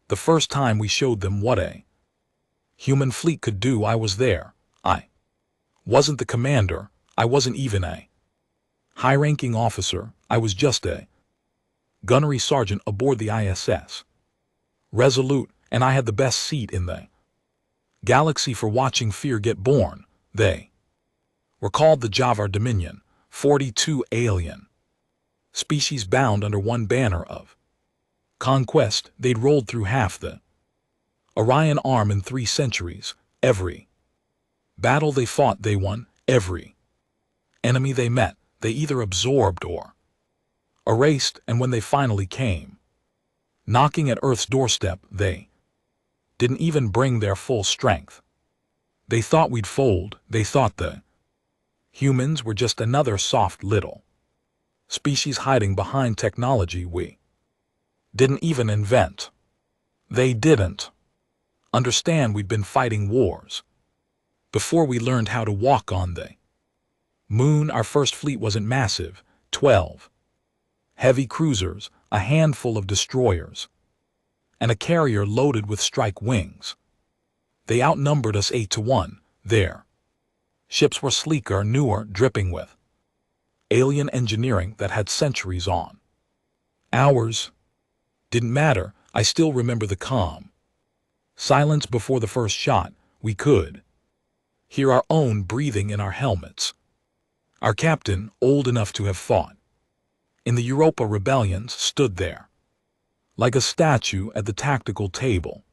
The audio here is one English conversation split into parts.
The first time we showed them what a human fleet could do, I was there. I wasn't the commander, I wasn't even a high-ranking officer, I was just a gunnery sergeant aboard the ISS Resolute, and I had the best seat in the galaxy for watching fear get born. They were called the Javar Dominion, 42 alien species bound under one banner of conquest. They'd rolled through half the Orion arm in 3 centuries. Every battle they fought, they won. Every enemy they met, they either absorbed or erased, and when they finally came knocking at Earth's doorstep, they didn't even bring their full strength. They thought we'd fold. They thought the humans were just another soft little species hiding behind technology we didn't even invent. They didn't understand we'd been fighting wars before we learned how to walk on the moon. Our first fleet wasn't massive, 12 heavy cruisers, a handful of destroyers, and a carrier loaded with strike wings. They outnumbered us 8-1. Their ships were sleeker, newer, dripping with alien engineering that had centuries on. Ours didn't matter. I still remember the calm silence before the first shot. We could hear our own breathing in our helmets. Our captain, old enough to have fought in the Europa rebellions, stood there like a statue at the tactical table.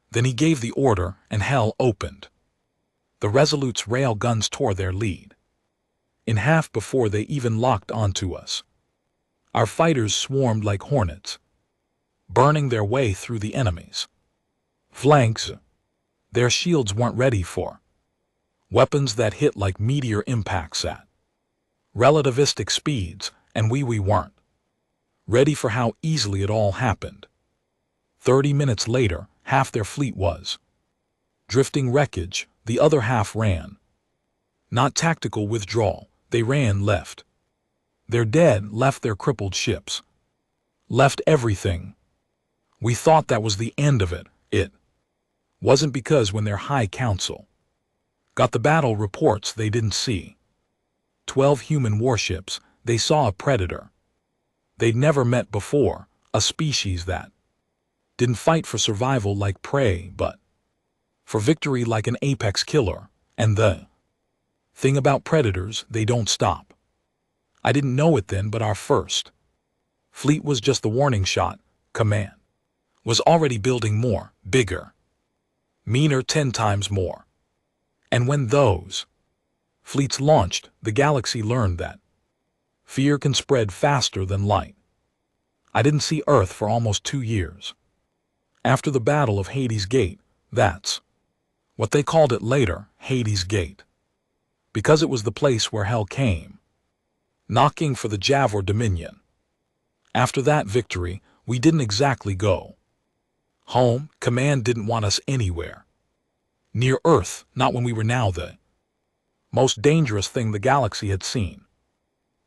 Then he gave the order, and hell opened. The Resolute's rail guns tore their lead in half before they even locked onto us. Our fighters swarmed like hornets, burning their way through the enemy's flanks. Their shields weren't ready for weapons that hit like meteor impacts at relativistic speeds, and we weren't ready for how easily it all happened. 30 minutes later, half their fleet was drifting wreckage, the other half ran. Not tactical withdrawal, they ran left. Their dead left their crippled ships. Left everything. We thought that was the end of it. It wasn't, because when their High Council got the battle reports, they didn't see 12 human warships. They saw a predator they'd never met before, a species that didn't fight for survival like prey, but for victory like an apex killer. And the thing about predators, they don't stop. I didn't know it then, but our first fleet was just the warning shot. Command was already building more, bigger, meaner, 10 times more. And when those fleets launched, the galaxy learned that fear can spread faster than light. I didn't see Earth for almost 2 years. After the Battle of Hades Gate, that's what they called it later, Hades Gate, because it was the place where hell came knocking for the Javar Dominion. After that victory, we didn't exactly go home. Command didn't want us anywhere near Earth, not when we were now the most dangerous thing the galaxy had seen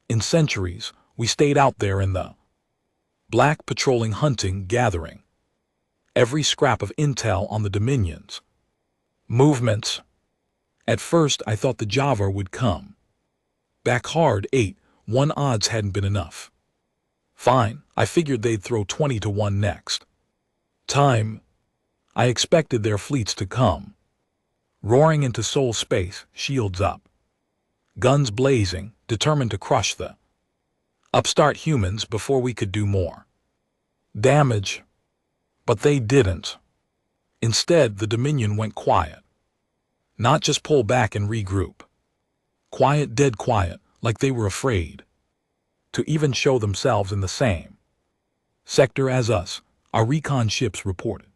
in centuries. We stayed out there in the black, patrolling, hunting, gathering every scrap of intel on the Dominion's movements. At first, I thought the Javar would come back hard. 8-1 odds hadn't been enough. Fine, I figured they'd throw 20-1 next time. I expected their fleets to come roaring into soul space, shields up, guns blazing, determined to crush the upstart humans before we could do more damage. But they didn't. Instead, the Dominion went quiet. Not just pull back and regroup. Quiet, dead quiet, like they were afraid to even show themselves in the same sector as us. Our recon ships reported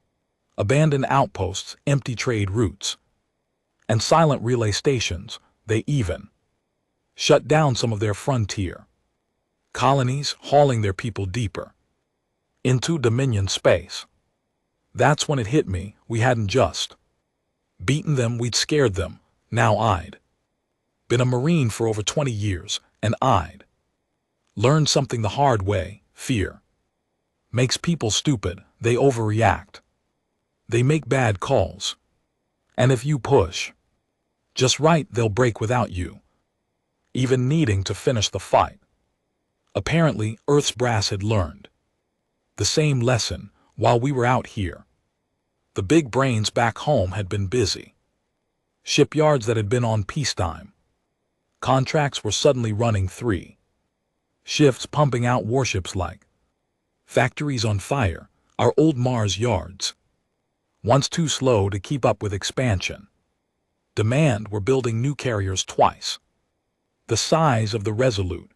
abandoned outposts, empty trade routes, and silent relay stations. They even shut down some of their frontier colonies, hauling their people deeper into Dominion space. That's when it hit me. We hadn't just beaten them, we'd scared them. Now I'd been a Marine for over 20 years, and I'd learned something the hard way. Fear makes people stupid. They overreact. They make bad calls. And if you push just right, they'll break without you even needing to finish the fight. Apparently, Earth's brass had learned the same lesson while we were out here. The big brains back home had been busy. Shipyards that had been on peacetime contracts were suddenly running 3 shifts, pumping out warships like factories on fire. Our old Mars yards, once too slow to keep up with expansion demand, were building new carriers twice the size of the Resolute.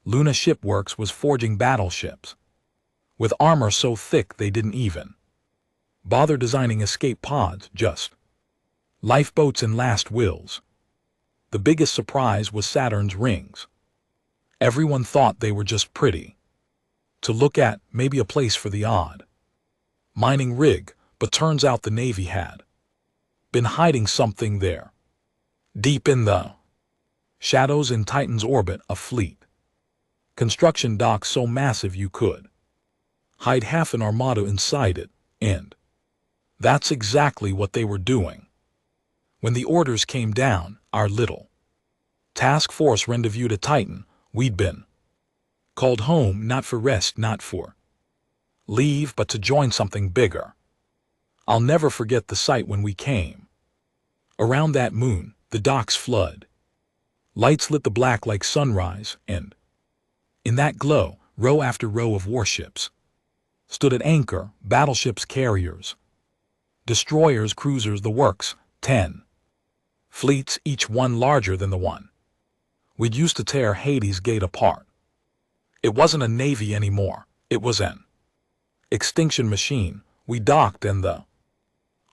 Luna Shipworks was forging battleships with armor so thick they didn't even bother designing escape pods, just lifeboats and last wills. The biggest surprise was Saturn's rings. Everyone thought they were just pretty to look at, maybe a place for the odd mining rig, but turns out the Navy had been hiding something there. Deep in the shadows in Titan's orbit, a fleet construction dock so massive you could hide half an armada inside it, and that's exactly what they were doing. When the orders came down, our little task force rendezvoused at Titan. We'd been called home, not for rest, not for leave, but to join something bigger. I'll never forget the sight when we came around that moon, the dock's flood lights lit the black like sunrise, and in that glow, row after row of warships stood at anchor, battleships, carriers, destroyers, cruisers, the works, 10 fleets, each one larger than the one we'd used to tear Hades Gate apart. It wasn't a navy anymore, it was an extinction machine. We docked, and the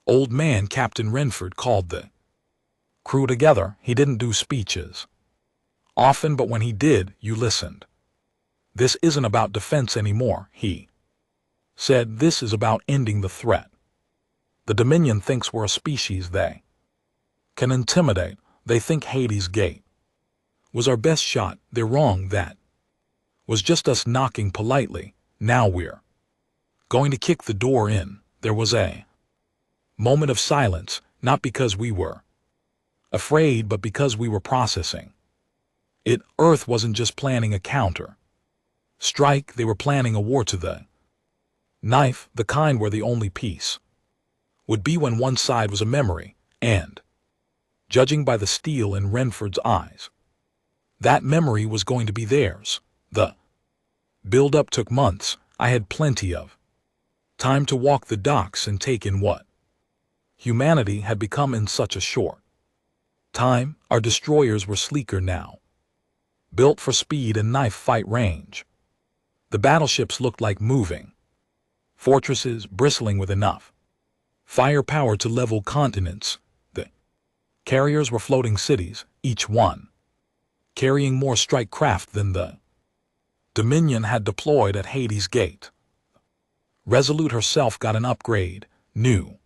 old man, Captain Renford, called the crew together. He didn't do speeches often, but when he did, you listened. This isn't about defense anymore, he said. This is about ending the threat. The Dominion thinks we're a species they can intimidate. They think Hades Gate was our best shot. They're wrong. That was just us knocking politely. Now we're going to kick the door in. There was a moment of silence, not because we were afraid, but because we were processing it. Earth wasn't just planning a counter strike, they were planning a war to the knife, the kind where the only peace would be when one side was a memory, and, judging by the steel in Renford's eyes, that memory was going to be theirs. The build-up took months. I had plenty of time to walk the docks and take in what humanity had become in such a short time. Our destroyers were sleeker now, built for speed and knife fight range. The battleships looked like moving fortresses, bristling with enough firepower to level continents. The carriers were floating cities, each one carrying more strike craft than the Dominion had deployed at Hades Gate. Resolute herself got an upgrade, new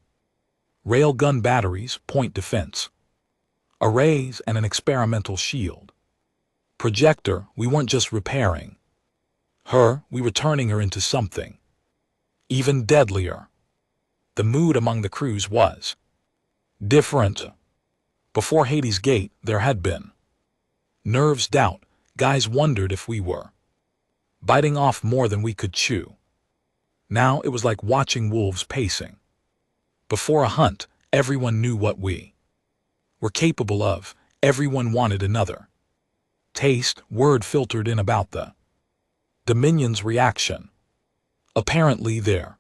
railgun batteries, point defense arrays, and an experimental shield projector. We weren't just repairing her, we were turning her into something even deadlier. The mood among the crews was different. Before Hades Gate, there had been nerves, doubt. Guys wondered if we were biting off more than we could chew. Now it was like watching wolves pacing before a hunt. Everyone knew what we were capable of. Everyone wanted another taste. Word filtered in about the Dominion's reaction. Apparently their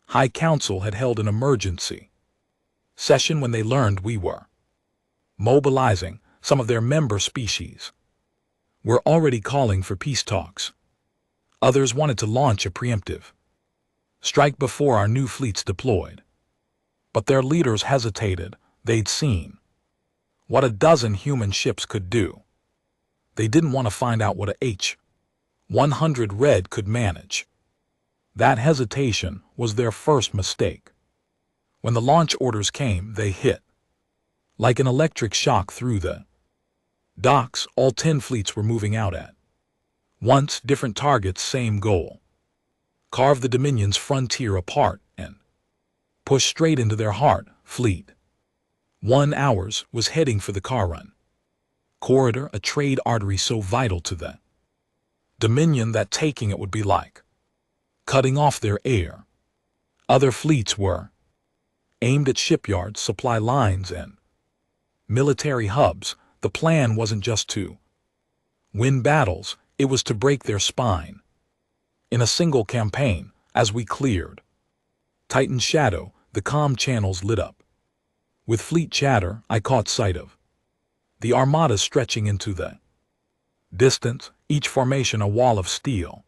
High Council had held an emergency session when they learned we were mobilizing. Some of their member species were already calling for peace talks. Others wanted to launch a preemptive strike before our new fleets deployed. But their leaders hesitated. They'd seen what a dozen human ships could do. They didn't want to find out what a H-100 Red could manage. That hesitation was their first mistake. When the launch orders came, they hit like an electric shock through the docks. All 10 fleets were moving out at once, different targets, same goal. carve the Dominion's frontier apart, and push straight into their heart, fleet. 1 hours was heading for the Karun corridor, a trade artery so vital to the Dominion that taking it would be like cutting off their air. Other fleets were aimed at shipyards, supply lines, and military hubs. The plan wasn't just to win battles, it was to break their spine. In a single campaign, as we cleared Titan's shadow, the comm channels lit up. With fleet chatter, I caught sight of the armadas stretching into the distance, each formation a wall of steel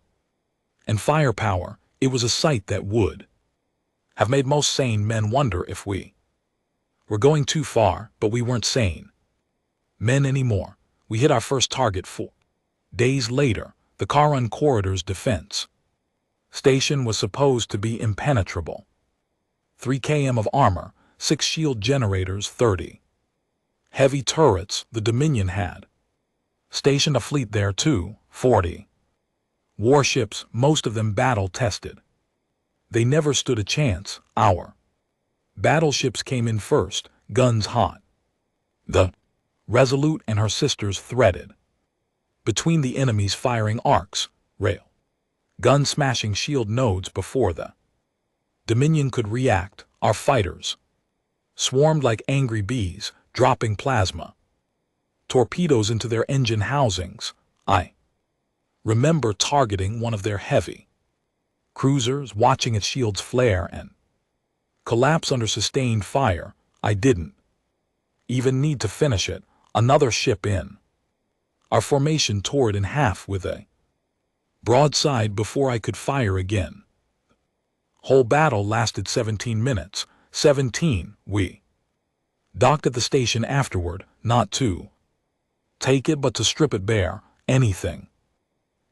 and firepower. It was a sight that would have made most sane men wonder if we were going too far, but we weren't sane men anymore. We hit our first target 4 days later. The Karun corridor's defense station was supposed to be impenetrable. 3 km of armor, 6 shield generators, 30 heavy turrets. The Dominion had stationed a fleet there too, 40 warships, most of them battle-tested. They never stood a chance. Our battleships came in first, guns hot. The Resolute and her sisters threaded between the enemy's firing arcs, rail gun smashing shield nodes before the Dominion could react. Our fighters swarmed like angry bees, dropping plasma torpedoes into their engine housings. I remember targeting one of their heavy cruisers, watching its shields flare and collapse under sustained fire. I didn't even need to finish it. Another ship in our formation tore it in half with a broadside before I could fire again. Whole battle lasted 17 minutes. 17. We docked at the station afterward, not to take it but to strip it bare. Anything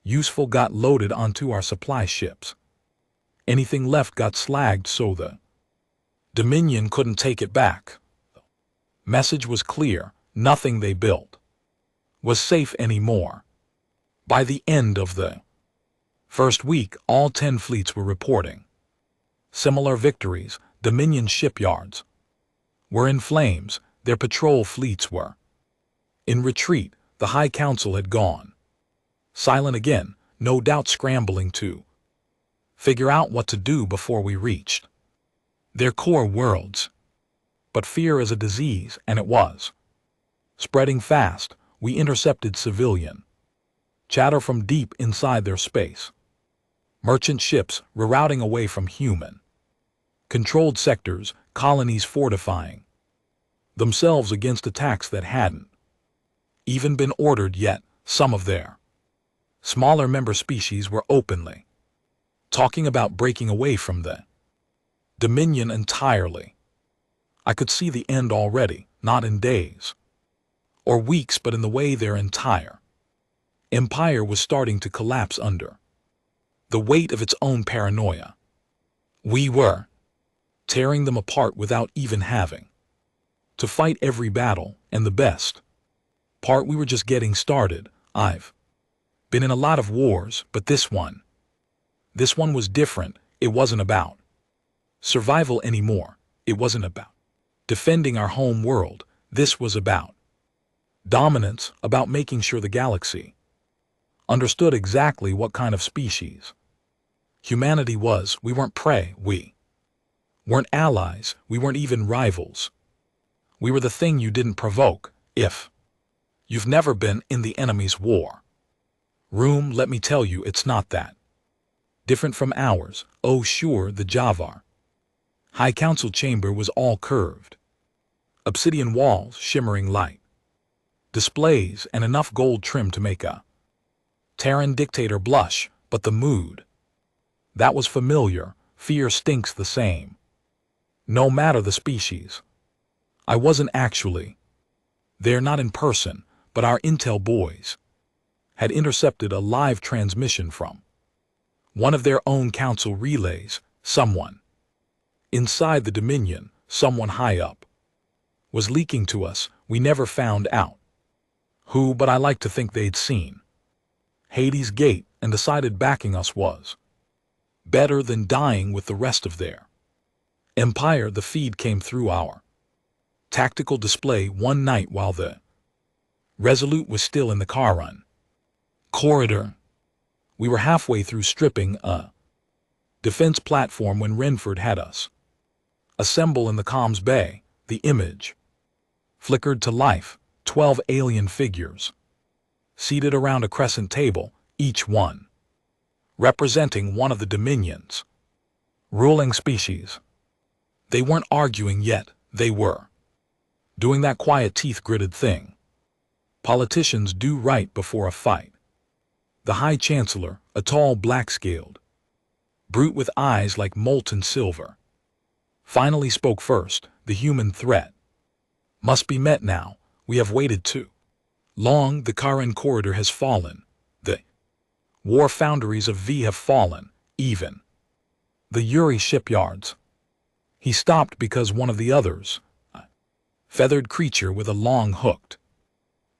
useful got loaded onto our supply ships. Anything left got slagged so the Dominion couldn't take it back. Message was clear: nothing they built was safe anymore. By the end of the first week, all 10 fleets were reporting similar victories. Dominion shipyards were in flames. Their patrol fleets were in retreat. The High Council had gone silent again, no doubt scrambling to figure out what to do before we reached their core worlds. But fear is a disease, and it was spreading fast. We intercepted civilian chatter from deep inside their space. Merchant ships rerouting away from human controlled sectors, colonies fortifying themselves against attacks that hadn't even been ordered yet. Some of their smaller member species were openly talking about breaking away from the Dominion entirely. I could see the end already, not in days or weeks, but in the way their entire empire was starting to collapse under the weight of its own paranoia. We were tearing them apart without even having to fight every battle, and the best part, we were just getting started. I've been in a lot of wars, but this one was different. It wasn't about survival anymore. It wasn't about defending our home world. This was about dominance, about making sure the galaxy understood exactly what kind of species humanity was. We weren't prey. We weren't allies. We weren't even rivals. We were the thing you didn't provoke. If you've never been in the enemy's war room, let me tell you, it's not that different from ours. Oh sure, the Javar High Council chamber was all curved obsidian walls, shimmering light displays, and enough gold trim to make a Terran dictator blush. But the mood that was familiar. Fear stinks the same, no matter the species. I wasn't actually there, not in person, but our intel boys had intercepted a live transmission from one of their own council relays. Someone inside the Dominion, someone high up, was leaking to us. We never found out who, but I like to think they'd seen Hades' gate and decided backing us was Better than dying with the rest of their empire. The feed came through our tactical display one night while the Resolute was still in the car run corridor. We were halfway through stripping a defense platform when Renford had us assemble in the comms bay. The image flickered to life. 12 alien figures seated around a crescent table, each one representing one of the Dominion's ruling species. They weren't arguing yet, they were doing that quiet teeth-gritted thing politicians do right before a fight. The High Chancellor, a tall black-scaled brute with eyes like molten silver, finally spoke first. The human threat must be met now. We have waited too long. The Karen corridor has fallen. The war foundries of V have fallen. Even the Yuri shipyards. He stopped because one of the others, a feathered creature with a long hooked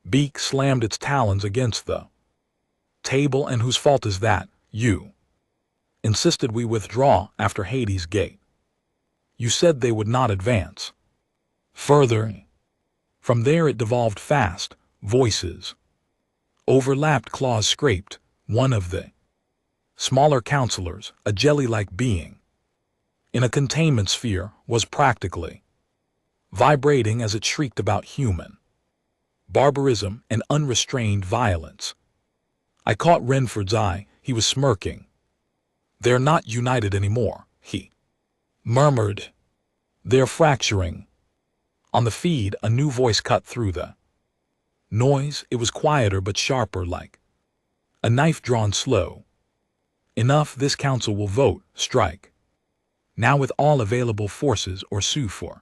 beak, slammed its talons against the table. And whose fault is that? You insisted we withdraw after Hades' Gate. You said they would not advance further. From there it devolved fast. Voices overlapped, claws scraped. One of the smaller counselors, a jelly-like being in a containment sphere, was practically vibrating as it shrieked about human barbarism and unrestrained violence. I caught Renford's eye. He was smirking. They're not united anymore, he murmured. They're fracturing. On the feed, a new voice cut through the noise. It was quieter but sharper, like a knife drawn slow. Enough. This council will vote, strike now with all available forces, or sue for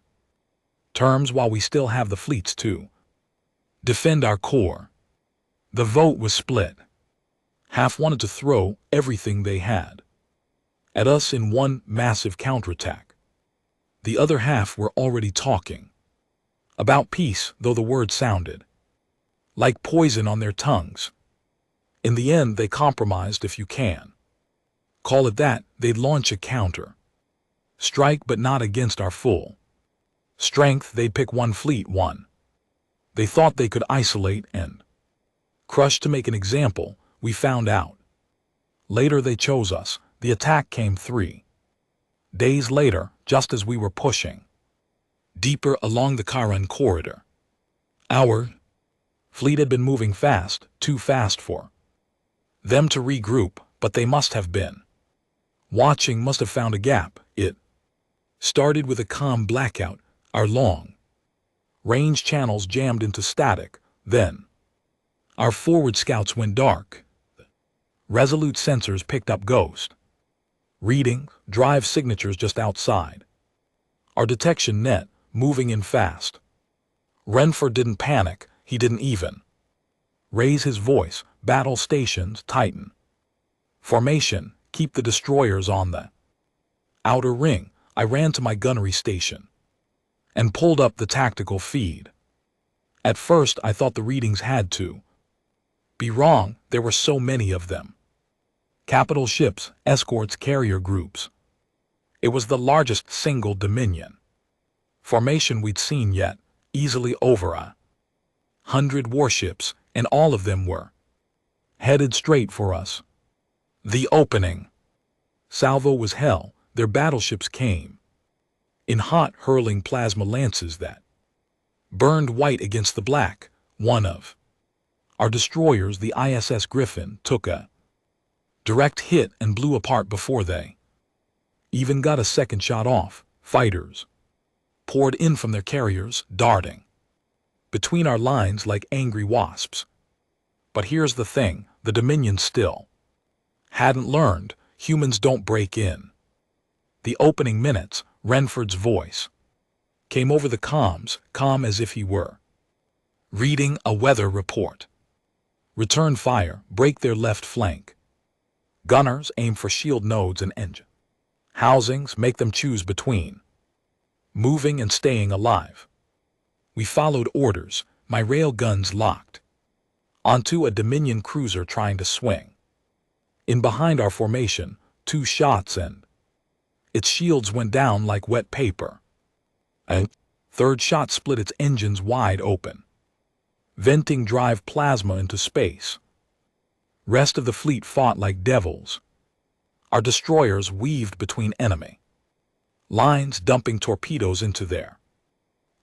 terms while we still have the fleets to defend our core. The vote was split. Half wanted to throw everything they had at us in one massive counterattack. The other half were already talking about peace, though the word sounded like poison on their tongues. In the end, they compromised, if you can call it that. They'd launch a counter strike, but not against our full strength. They'd pick one fleet, one they thought they could isolate and crush to make an example. We found out later they chose us. The attack came 3 days later, just as we were pushing deeper along the Karen corridor. Our fleet had been moving fast, too fast for them to regroup, but they must have been watching, must have found a gap. It started with a calm blackout. Our long-range channels jammed into static. Then our forward scouts went dark. Resolute sensors picked up ghost readings, drive signatures just outside our detection net, moving in fast. Renford didn't panic. He didn't even raise his voice. Battle stations, tighten formation, keep the destroyers on the outer ring. I ran to my gunnery station and pulled up the tactical feed. At first I thought the readings had to be wrong. There were so many of them. Capital ships, escorts, carrier groups. It was the largest single Dominion formation we'd seen yet, easily over 100 warships, and all of them were headed straight for us. The opening salvo was hell. Their battleships came in hot, hurling plasma lances that burned white against the black. One of our destroyers, the ISS Griffin, took a direct hit and blew apart before they even got a second shot off. Fighters poured in from their carriers, darting between our lines like angry wasps. But here's the thing, the Dominion still hadn't learned. Humans don't break in. The opening minutes, Renford's voice came over the comms, calm as if he were reading a weather report. Return fire, break their left flank. Gunners, aim for shield nodes and engine housings, make them choose between moving and staying alive. We followed orders, my rail guns locked onto a Dominion cruiser trying to swing in behind our formation. 2 shots and its shields went down like wet paper. A third shot split its engines wide open, venting drive plasma into space. Rest of the fleet fought like devils. Our destroyers weaved between enemy lines, dumping torpedoes into their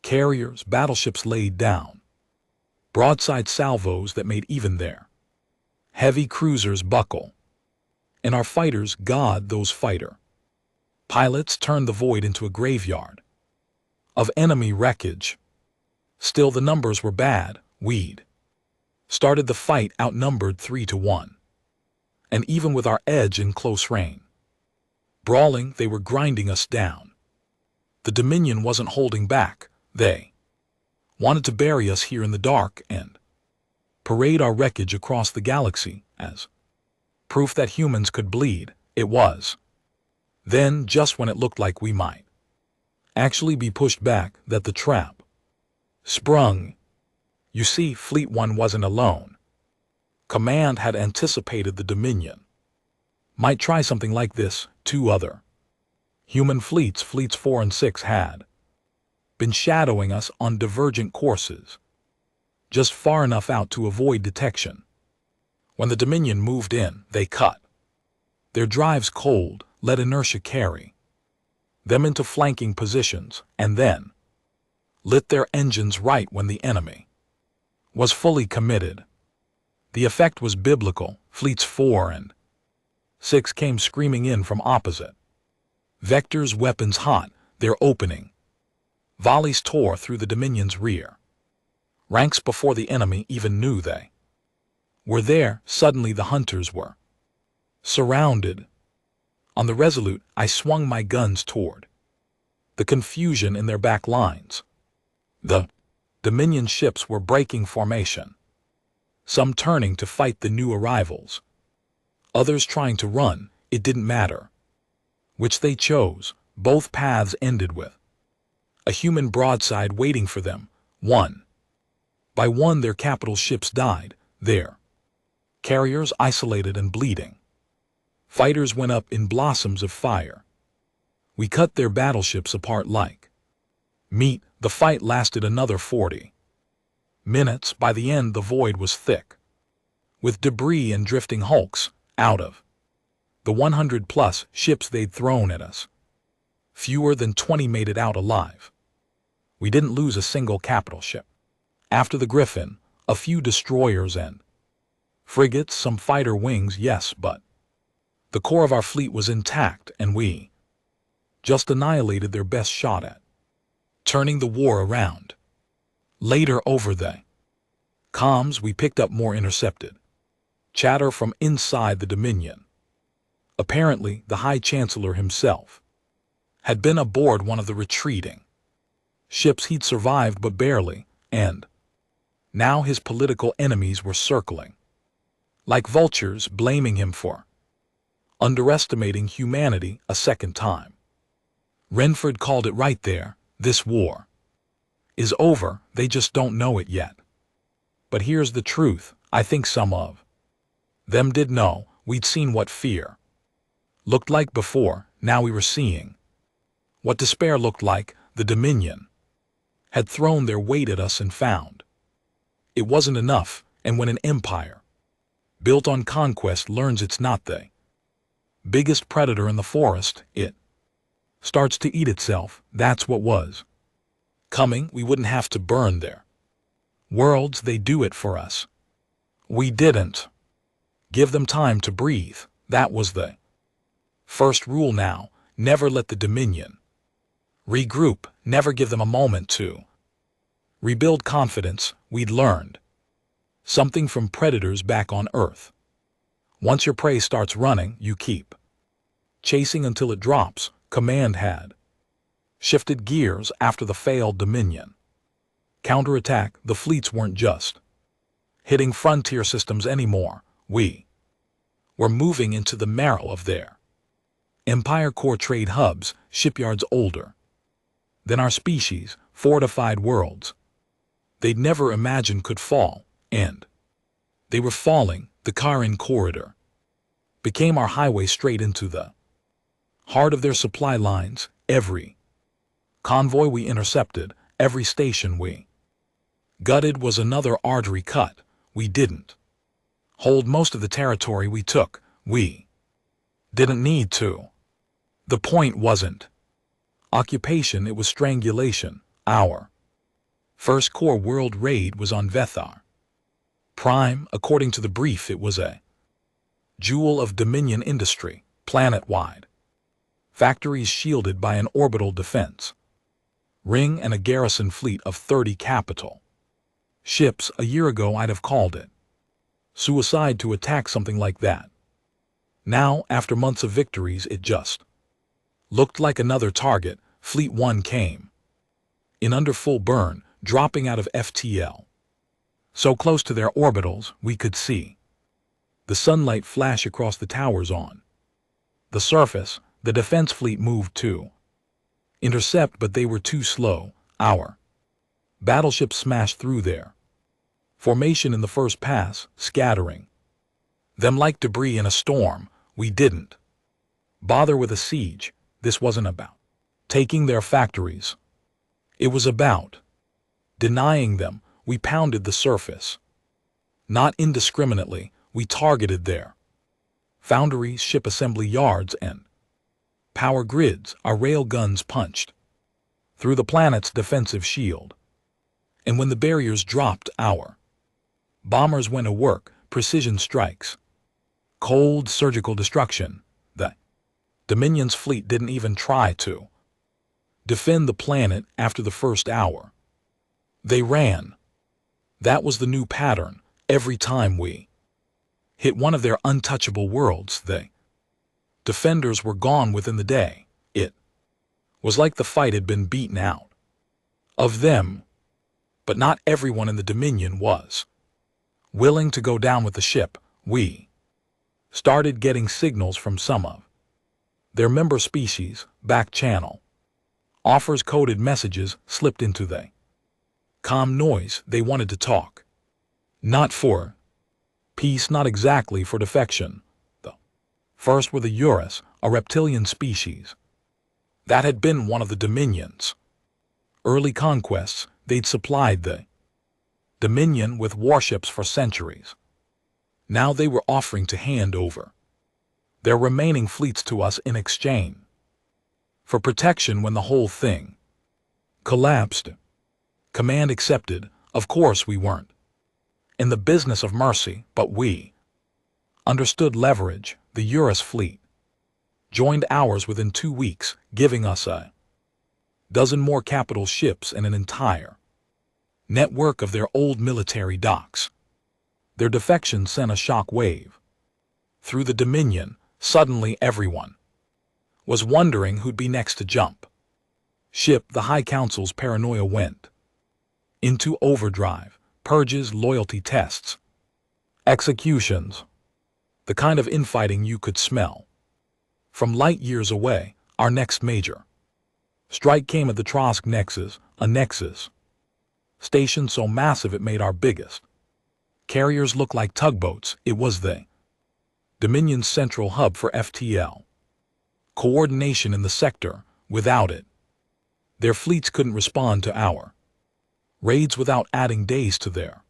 carriers. Battleships laid down broadside salvos that made even their heavy cruisers buckle. And our fighters, God, those fighter pilots turned the void into a graveyard of enemy wreckage. Still the numbers were bad. We'd started the fight outnumbered 3-1. And even with our edge in close range brawling, they were grinding us down. The Dominion wasn't holding back. They wanted to bury us here in the dark and parade our wreckage across the galaxy as proof that humans could bleed. It was then, just when it looked like we might actually be pushed back, that the trap sprung. You see, Fleet 1 wasn't alone. Command had anticipated the Dominion might try something like this. 2 other human fleets, Fleets 4 and 6, had been shadowing us on divergent courses, just far enough out to avoid detection. When the Dominion moved in, they cut their drives cold, let inertia carry them into flanking positions, and then lit their engines right when the enemy was fully committed. The effect was biblical. Fleets 4 and 6 came screaming in from opposite vectors, weapons hot. Their opening volleys tore through the Dominion's rear ranks before the enemy even knew they were there. Suddenly the hunters were surrounded. On the Resolute, I swung my guns toward the confusion in their back lines. The Dominion ships were breaking formation, some turning to fight the new arrivals, others trying to run. It didn't matter which they chose. Both paths ended with a human broadside waiting for them. One by one their capital ships died, their carriers isolated and bleeding. Fighters went up in blossoms of fire. We cut their battleships apart like meat. The fight lasted another 40 minutes. By the end the void was thick with debris and drifting hulks. Out of the 100+ ships they'd thrown at us, fewer than 20 made it out alive. We didn't lose a single capital ship. After the Griffin, a few destroyers and frigates, some fighter wings, yes, but the core of our fleet was intact, and we just annihilated their best shot at turning the war around. Later, over the comms, we picked up more intercepted chatter from inside the Dominion. Apparently, the High Chancellor himself had been aboard one of the retreating ships. He'd survived but barely, and now his political enemies were circling like vultures, blaming him for underestimating humanity a second time. Renford called it right there. This war is over. They just don't know it yet. But here's the truth. I think some of them did know. We'd seen what fear looked like before. Now we were seeing what despair looked like. The Dominion had thrown their weight at us and found it wasn't enough. And when an empire built on conquest learns it's not the biggest predator in the forest, it starts to eat itself. That's what was coming. We wouldn't have to burn their worlds. They do it for us. We didn't give them time to breathe. That was the first rule now. Never let the Dominion regroup. Never give them a moment to rebuild confidence. We'd learned something from predators back on Earth. Once your prey starts running, you keep chasing until it drops. Command had shifted gears after the failed Dominion counterattack. The fleets weren't just hitting frontier systems anymore. We were moving into the marrow of their Empire core trade hubs, shipyards older than our species, fortified worlds they'd never imagined could fall, and they were falling. The Karen corridor became our highway straight into the Heart of their supply lines, every convoy we intercepted, every station we gutted was another artery cut. We didn't hold most of the territory we took. We didn't need to. The point wasn't occupation, it was strangulation. Our first core world raid was on Vethar Prime. According to the brief, it was a jewel of Dominion industry, planet-wide. Factories shielded by an orbital defense ring and a garrison fleet of 30 capital ships. A year ago I'd have called it suicide to attack something like that. Now, after months of victories, it just looked like another target. Fleet 1 came in under full burn, dropping out of FTL. So close to their orbitals, we could see the sunlight flash across the towers on the surface. The defense fleet moved to intercept, but they were too slow. Our battleships smashed through their formation in the first pass, scattering them like debris in a storm. We didn't bother with a siege. This wasn't about taking their factories. It was about denying them. We pounded the surface. Not indiscriminately, we targeted their foundries, ship assembly yards, and power grids. Our rail guns punched through the planet's defensive shield. And when the barriers dropped, our bombers went to work. Precision strikes. Cold surgical destruction. The Dominion's fleet didn't even try to defend the planet after the first hour. They ran. That was the new pattern. Every time we hit one of their untouchable worlds, the defenders were gone within the day. It was like the fight had been beaten out of them. But not everyone in the Dominion was willing to go down with the ship. We started getting signals from some of their member species, back channel offers, coded messages slipped into the calm noise. They wanted to talk. Not for peace, not exactly for defection, though. First were the Urus, a reptilian species that had been one of the Dominion's early conquests. They'd supplied the Dominion with warships for centuries. Now they were offering to hand over their remaining fleets to us in exchange for protection when the whole thing collapsed. Command accepted. Of course we weren't in the business of mercy, but we understood leverage. The Urus fleet joined ours within 2 weeks, giving us a dozen more capital ships and an entire network of their old military docks. Their defection sent a shock wave through the Dominion. Suddenly everyone was wondering who'd be next to jump ship. The High Council's paranoia went into overdrive. Purges, loyalty tests, executions, the kind of infighting you could smell from light years away. Our next major strike came at the Trosk Nexus, a Nexus station so massive it made our biggest carriers look like tugboats. It was the Dominion's central hub for FTL coordination in the sector. Without it, their fleets couldn't respond to our raids without adding days to their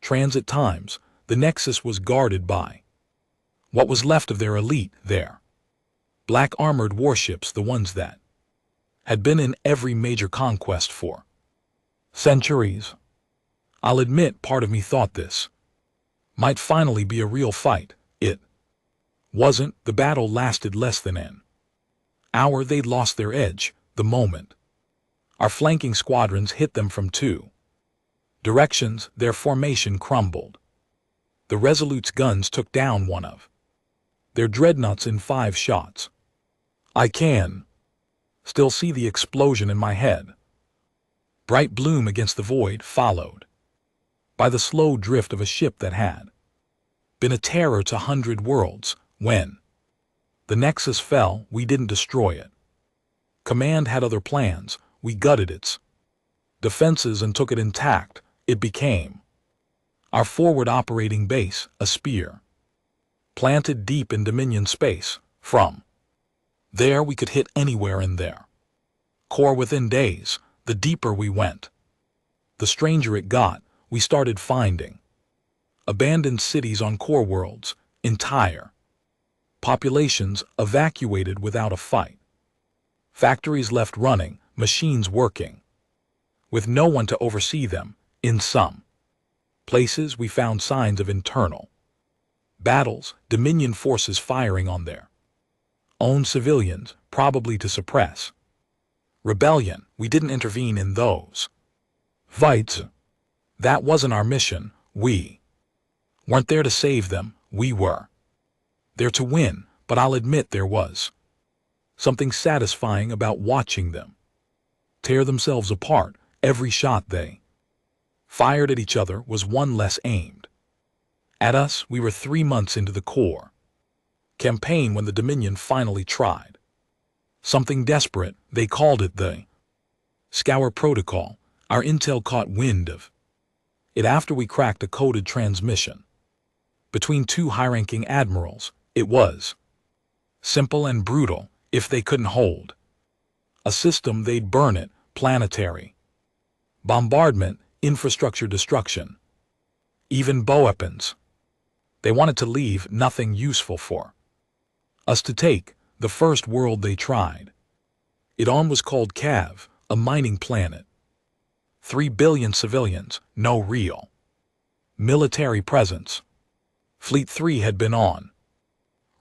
transit times. The Nexus was guarded by what was left of their elite, their black armored warships, the ones that had been in every major conquest for centuries. I'll admit, part of me thought this might finally be a real fight. It wasn't. The battle lasted less than an hour. They'd lost their edge. The moment our flanking squadrons hit them from 2 directions, their formation crumbled. The Resolute's guns took down one of their dreadnoughts in 5 shots. I can still see the explosion in my head. Bright bloom against the void, followed by the slow drift of a ship that had been a terror to 100 worlds. When the Nexus fell, we didn't destroy it. Command had other plans. We gutted its defenses and took it intact. It became our forward operating base, a spear planted deep in Dominion space. From There we could hit anywhere in there. Core within days, the deeper we went. The stranger it got, we started finding abandoned cities on core worlds, entire populations evacuated without a fight. Factories left running, machines working, with no one to oversee them. In some places we found signs of internal battles, Dominion forces firing on their own civilians, probably to suppress rebellion. We didn't intervene in those fights. That wasn't our mission. We weren't there to save them, we were there to win. But I'll admit there was something satisfying about watching them tear themselves apart. Every shot they fired at each other was one less aimed at us. We were 3 months into the core campaign when the Dominion finally tried something desperate. They called it the Scour Protocol. Our intel caught wind of it after we cracked a coded transmission between two high-ranking admirals. It was simple and brutal. If they couldn't hold a system, they'd burn it. Planetary bombardment, infrastructure destruction, even weapons. They wanted to leave nothing useful for us to take. The first world they tried it on was called Cav, a mining planet. 3 billion civilians, no real military presence. Fleet 3 had been on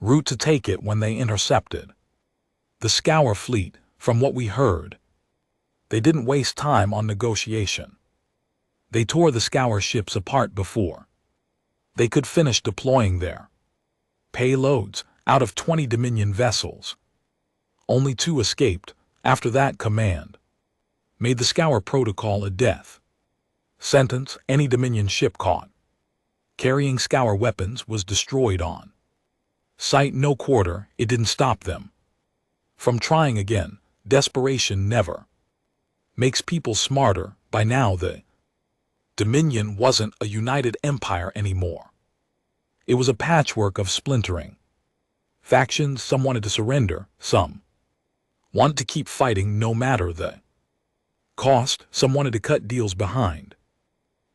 route to take it when they intercepted the Scour fleet. From what we heard, they didn't waste time on negotiation. They tore the Scour ships apart before they could finish deploying their payloads. Out of 20 Dominion vessels, only 2 escaped. After that, command made the Scour Protocol a death sentence. Any Dominion ship caught carrying Scour weapons was destroyed on sight. No quarter. It didn't stop them from trying again. Desperation never makes people smarter. By now the Dominion wasn't a united empire anymore. It was a patchwork of splintering factions. Some wanted to surrender, some wanted to keep fighting no matter the cost, some wanted to cut deals behind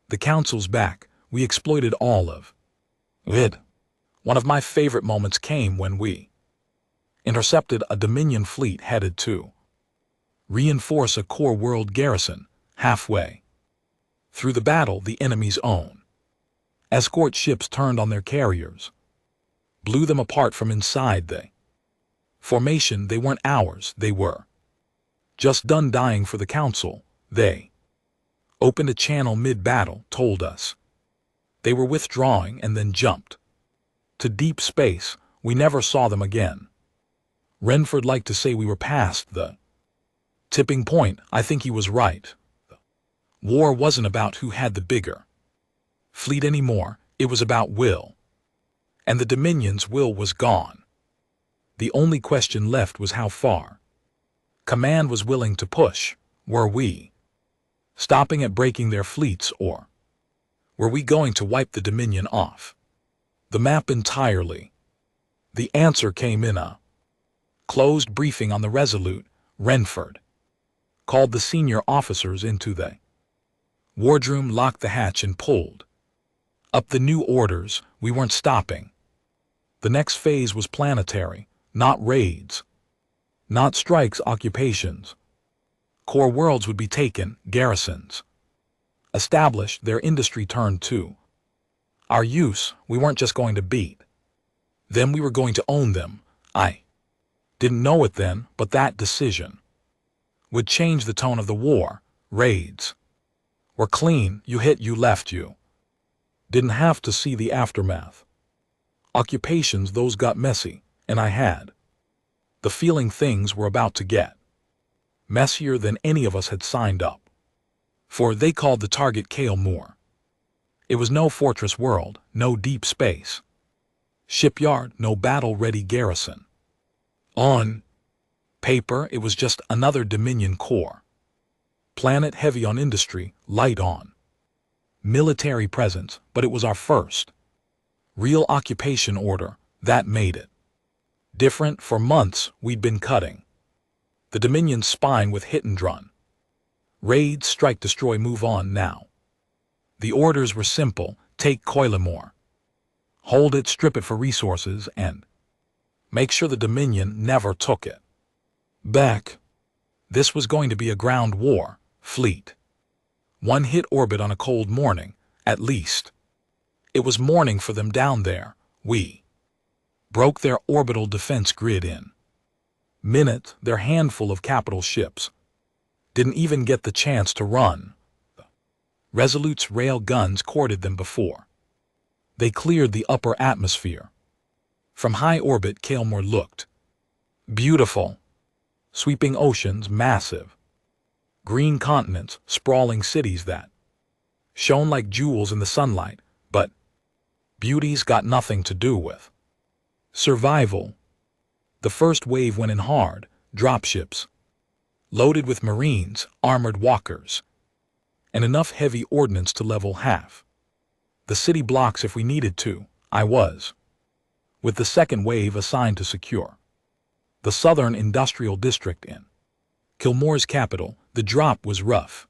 the Council's back. We exploited all of it. One of my favorite moments came when we intercepted a Dominion fleet headed to reinforce a core world garrison. Halfway through the battle, the enemy's own escort ships turned on their carriers, blew them apart from inside the formation. They weren't ours. They were just done dying for the Council. They opened a channel mid-battle, told us they were withdrawing, and then jumped to deep space. We never saw them again. Renford liked to say we were past the tipping point. I think he was right. War wasn't about who had the bigger fleet anymore. It was about will. And the Dominion's will was gone. The only question left was how far Command was willing to push. Were we stopping at breaking their fleets, or were we going to wipe the Dominion off the map entirely? The answer came in a closed briefing on the Resolute. Renford called the senior officers into the wardroom, locked the hatch, and pulled up the new orders. We weren't stopping. The next phase was planetary, not raids, not strikes, occupations. Core worlds would be taken, garrisons established, their industry turned to our use. We weren't just going to beat them, we were going to own them. I didn't know it then, but that decision would change the tone of the war. Raids were clean. You hit, you left. You didn't have to see the aftermath. Occupations, those got messy, and I had the feeling things were about to get messier than any of us had signed up for. They called the target Kale Moore. It was no fortress world, no deep space shipyard, no battle-ready garrison. On paper, it was just another Dominion core planet, heavy on industry, light on military presence, but it was our first real occupation order. That made it Different. For months, we'd been cutting the Dominion's spine with hit and run. Raid, strike, destroy, move on now. The orders were simple: take Coilemore, hold it, strip it for resources, and make sure the Dominion never took it back. This was going to be a ground war, fleet. One hit orbit on a cold morning, at least. It was morning for them down there. We broke their orbital defense grid in minute. Their handful of capital ships didn't even get the chance to run. Resolute's rail guns courted them before they cleared the upper atmosphere. From high orbit, Coilemore looked beautiful. Sweeping oceans, massive green continents, sprawling cities that shone like jewels in the sunlight, but beauty's got nothing to do with survival. The first wave went in hard, dropships loaded with Marines, armored walkers, and enough heavy ordnance to level half the city blocks if we needed to. I was with the second wave assigned to secure the southern industrial district in Coilemore's capital. The drop was rough.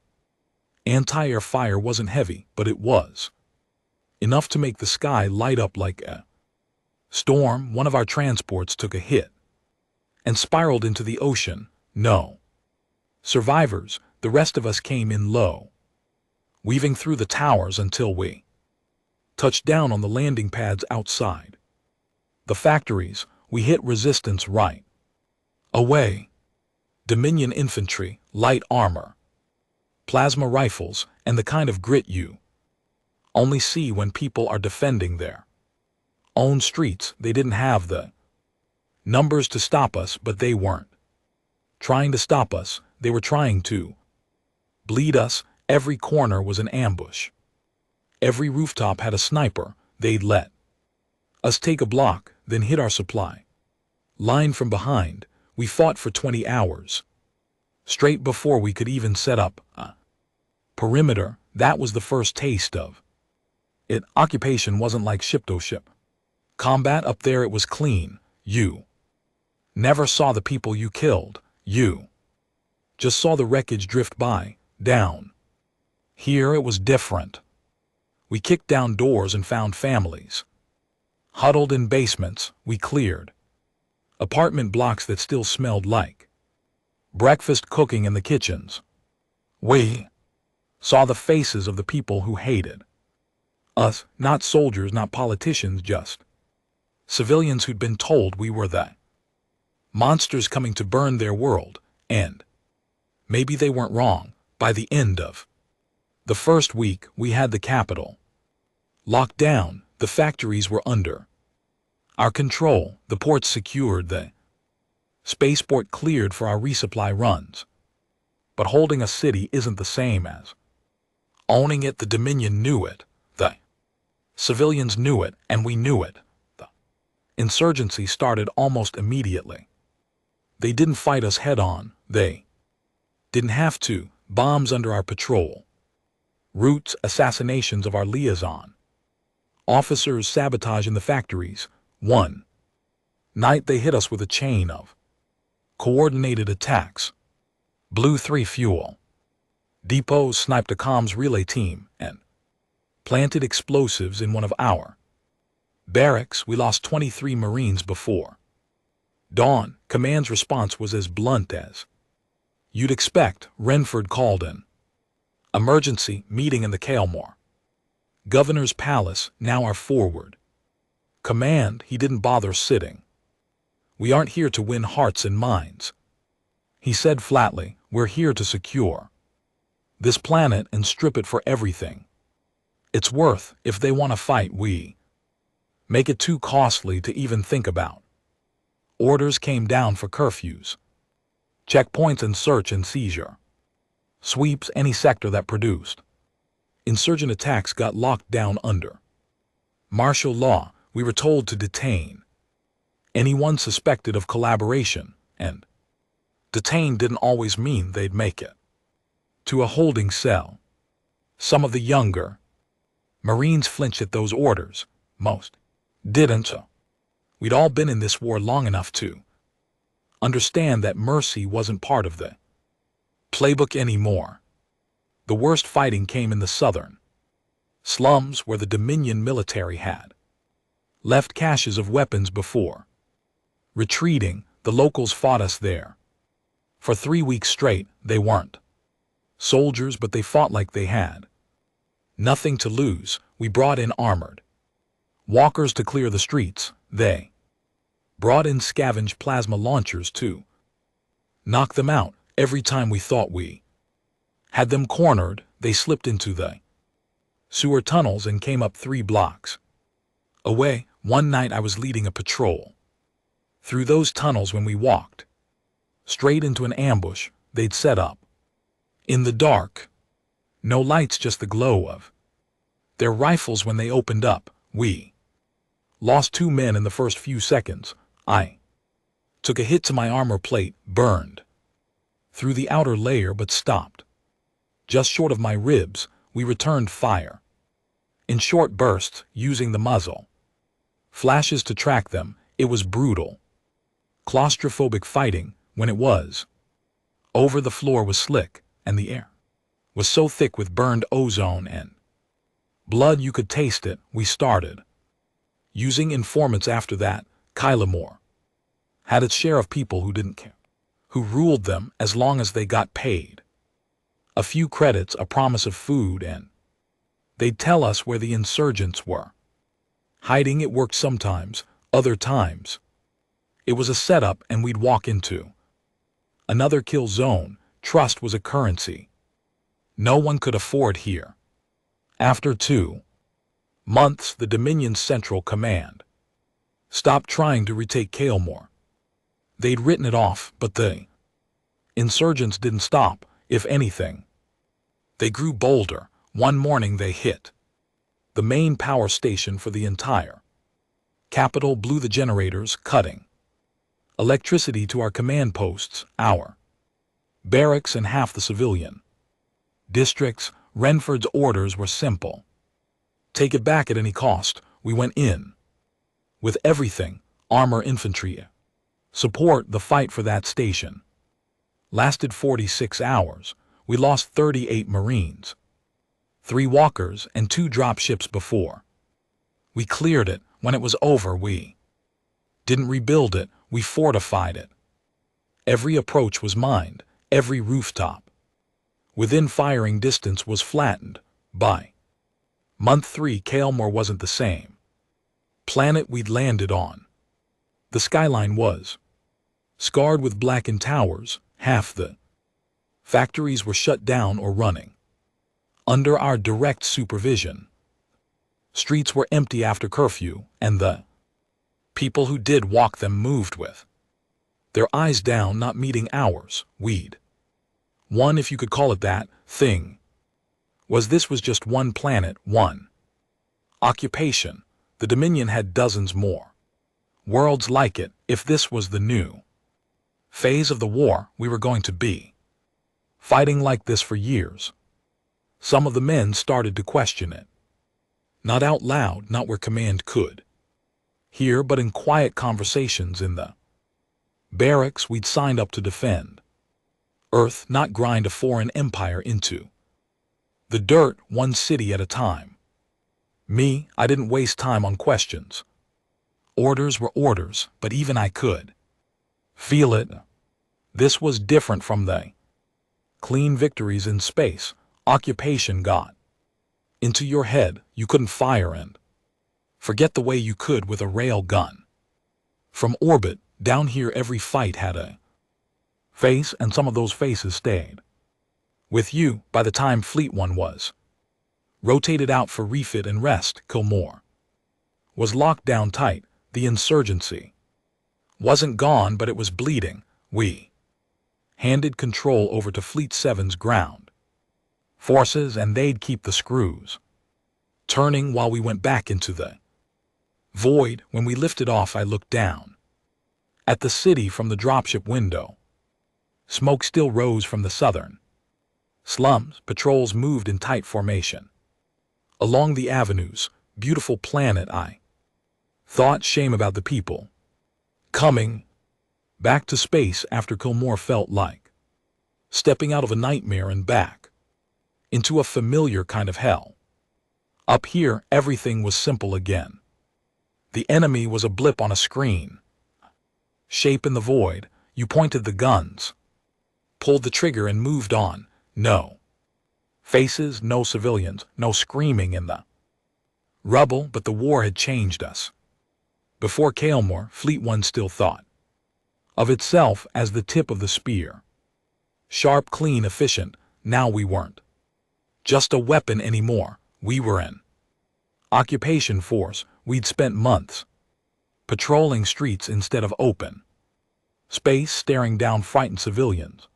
Anti-air fire wasn't heavy, but it was enough to make the sky light up like a storm. One of our transports took a hit and spiraled into the ocean. No survivors. The rest of us came in low, weaving through the towers until we touched down on the landing pads outside the factories. We hit resistance right away. Dominion infantry, light armor, plasma rifles, and the kind of grit you only see when people are defending their own streets. They didn't have the numbers to stop us, but they weren't trying to stop us. They were trying to bleed us. Every corner was an ambush. Every rooftop had a sniper. They'd let us take a block, then hit our supply line from behind. We fought for 20 hours straight before we could even set up a perimeter. That was the first taste of it. Occupation wasn't like ship to ship combat up there. It was clean. You never saw the people you killed. You just saw the wreckage drift by. Down here it was different. We kicked down doors and found families huddled in basements. We cleared apartment blocks that still smelled like breakfast cooking in the kitchens. We saw the faces of the people who hated us. Not soldiers, not politicians, just civilians who'd been told we were the monsters coming to burn their world. And maybe they weren't wrong. By the end of the first week, we had the capital locked down. The factories were under our control. The ports secured. The spaceport cleared for our resupply runs. But holding a city isn't the same as owning it. The Dominion knew it. The civilians knew it, and we knew it. The insurgency started almost immediately. They didn't fight us head-on. They didn't have to. Bombs under our patrol routes, assassinations of our liaison officers, sabotage in the factories. One night they hit us with a chain of coordinated attacks, blew 3 fuel depots, sniped a comms relay team, and planted explosives in one of our barracks. We lost 23 Marines before dawn. Command's response was as blunt as you'd expect. Renford called an emergency meeting in the Coilemore Governor's Palace. Now our forward command. He didn't bother sitting. We aren't here to win hearts and minds, he said flatly. We're here to secure this planet and strip it for everything it's worth. If they want to fight, we make it too costly to even think about. Orders came down for curfews, checkpoints, and search and seizure sweeps. Any sector that produced insurgent attacks got locked down under martial law. We were told to detain anyone suspected of collaboration, and detain didn't always mean they'd make it to a holding cell. Some of the younger Marines flinched at those orders. Most didn't. We'd all been in this war long enough to understand that mercy wasn't part of the playbook anymore. The worst fighting came in the southern slums where the Dominion military had left caches of weapons before retreating. The locals fought us there. For 3 weeks straight, they weren't soldiers, but they fought like they had nothing to lose. We brought in armored walkers to clear the streets. They brought in scavenge plasma launchers to knock them out. Every time we thought we had them cornered, they slipped into the sewer tunnels and came up 3 blocks away. One night I was leading a patrol through those tunnels when we walked straight into an ambush they'd set up. In the dark, no lights, just the glow of their rifles. When they opened up, we lost 2 men in the first few seconds. I took a hit to my armor plate, burned through the outer layer but stopped just short of my ribs. We returned fire in short bursts, using the muzzle flashes to track them. It was brutal, claustrophobic fighting. When it was over, the floor was slick and the air was so thick with burned ozone and blood you could taste it. We started using informants after that. Kylamore had its share of people who didn't care, who ruled them as long as they got paid a few credits, a promise of food, and they'd tell us where the insurgents were hiding. It worked sometimes, other times it was a setup and we'd walk into another kill zone. Trust was a currency no one could afford here. After 2 months, the Dominion Central Command stopped trying to retake Kylamore. They'd written it off, but the insurgents didn't stop. If anything, they grew bolder. One morning they hit the main power station for the entire capital, blew the generators, cutting electricity to our command posts, our barracks, and half the civilian districts. Renford's orders were simple: take it back at any cost. We went in with everything: armor, infantry, support. The fight for that station lasted 46 hours. We lost 38 Marines, 3 walkers, and 2 dropships before we cleared it. When it was over, we didn't rebuild it, we fortified it. Every approach was mined, every rooftop within firing distance was flattened. By month 3, Kylamore wasn't the same planet we'd landed on. The skyline was scarred with blackened towers. Half the factories were shut down or running under our direct supervision. Streets were empty after curfew, and the people who did walk them moved with their eyes down, not meeting ours. We'd one, if you could call it that, thing this was just one planet, one occupation. The Dominion had dozens more worlds like it. If this was the new phase of the war, we were going to be fighting like this for years. Some of the men started to question it. Not out loud, not where command could hear, but in quiet conversations in the barracks we'd signed up to defend Earth, not grind a foreign empire into the dirt, one city at a time. Me, I didn't waste time on questions. Orders were orders, but even I could feel it. This was different from the clean victories in space. Occupation got into your head. You couldn't fire and forget the way you could with a rail gun. From orbit, down here, every fight had a face, and some of those faces stayed with you by the time Fleet 1 was rotated out for refit and rest. Kylamore was locked down tight. The insurgency wasn't gone, but it was bleeding. We handed control over to Fleet 7's ground forces, and they'd keep the screws turning while we went back into the void. When we lifted off, I looked down at the city from the dropship window. Smoke still rose from the southern slums. Patrols moved in tight formation along the avenues. Beautiful planet, I Thought shame about the people. Coming back to space after Kilmore felt like stepping out of a nightmare and back into a familiar kind of hell. Up here, everything was simple again. The enemy was a blip on a screen. Shape in the void, you pointed the guns, pulled the trigger and moved on. No faces, no civilians, no screaming in the rubble, but the war had changed us. Before Kilmore, Fleet 1 still thought of itself as the tip of the spear. Sharp, clean, efficient. Now we weren't just a weapon anymore. We were an occupation force. We'd spent months patrolling streets instead of open space, staring down frightened civilians.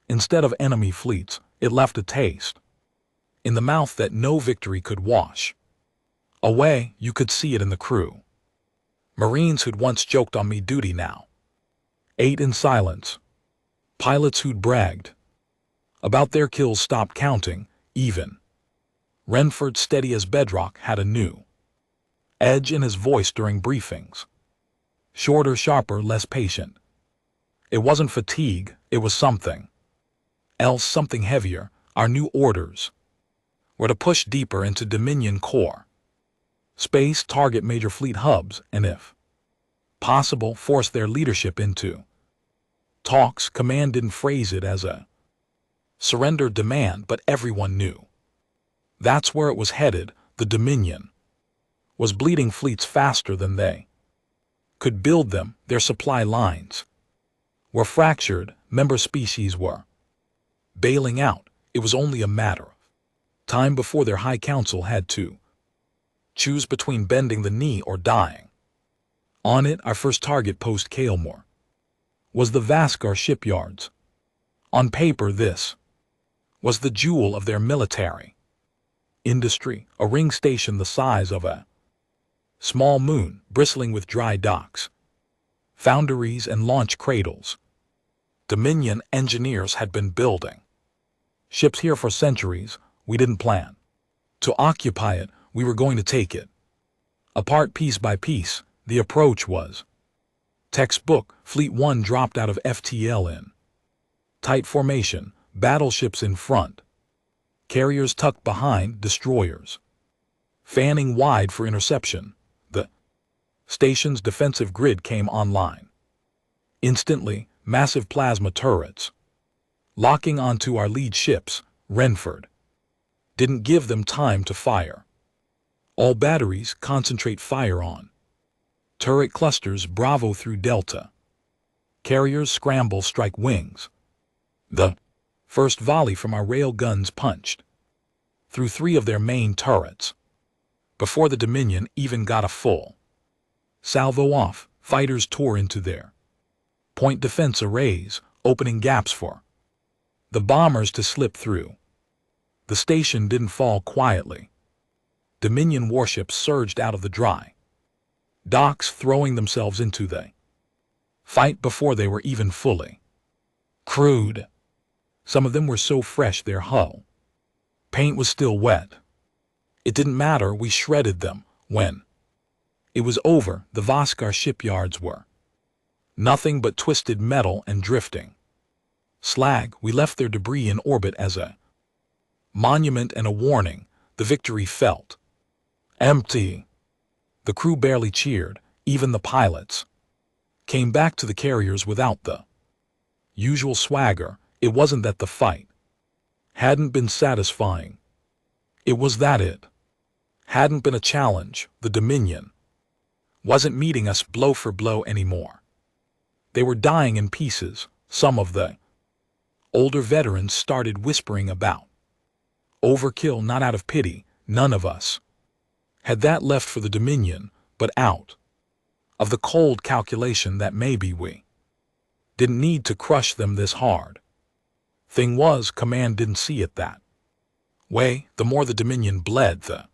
Instead of enemy fleets, it left a taste in the mouth that no victory could wash away. You could see it in the crew. Marines who'd once joked on me duty now ate in silence. Pilots who'd bragged about their kills stopped counting. Even Renford, steady as bedrock, had a new edge in his voice during briefings. Shorter, sharper, less patient. It wasn't fatigue, it was something else, something heavier. Our new orders were to push deeper into Dominion core space, target major fleet hubs, and if possible, force their leadership into talks. Command didn't phrase it as a surrender demand, but everyone knew that's where it was headed. The Dominion was bleeding fleets faster than they could build them. Their supply lines were fractured. Member species were bailing out. It was only a matter of time before their High Council had to choose between bending the knee or dying. On it, our first target post Kilmore was the Vascar shipyards. On paper, this was the jewel of their military industry, a ring station the size of a small moon, bristling with dry docks, foundries, and launch cradles. Dominion engineers had been building ships here for centuries. We didn't plan to occupy it. We were going to take it apart piece by piece. The approach was textbook. Fleet 1 dropped out of FTL in tight formation, battleships in front, carriers tucked behind, destroyers fanning wide for interception. The station's defensive grid came online instantly. Massive plasma turrets locking onto our lead ships. Renford didn't give them time to fire. All batteries, concentrate fire on turret clusters. Bravo through Delta. Carriers scramble, strike wings. The first volley from our rail guns punched through 3 of their main turrets. Before the Dominion even got a full salvo off, fighters tore into their point defense arrays, opening gaps for the bombers to slip through. The station didn't fall quietly. Dominion warships surged out of the dry docks, throwing themselves into the fight before they were even fully crewed. Some of them were so fresh their hull paint was still wet. It didn't matter, we shredded them. When it was over, the Vascar shipyards were nothing but twisted metal and drifting slag. We left their debris in orbit as a monument and a warning. The victory felt empty. The crew barely cheered. Even the pilots came back to the carriers without the usual swagger. It wasn't that the fight hadn't been satisfying. It was that it hadn't been a challenge. The Dominion wasn't meeting us blow for blow anymore. They were dying in pieces. Some of the older veterans started whispering about overkill, not out of pity. None of us had that left for the Dominion, but out of the cold calculation that maybe we didn't need to crush them this hard. Thing was, command didn't see it that way. The more the Dominion bled, the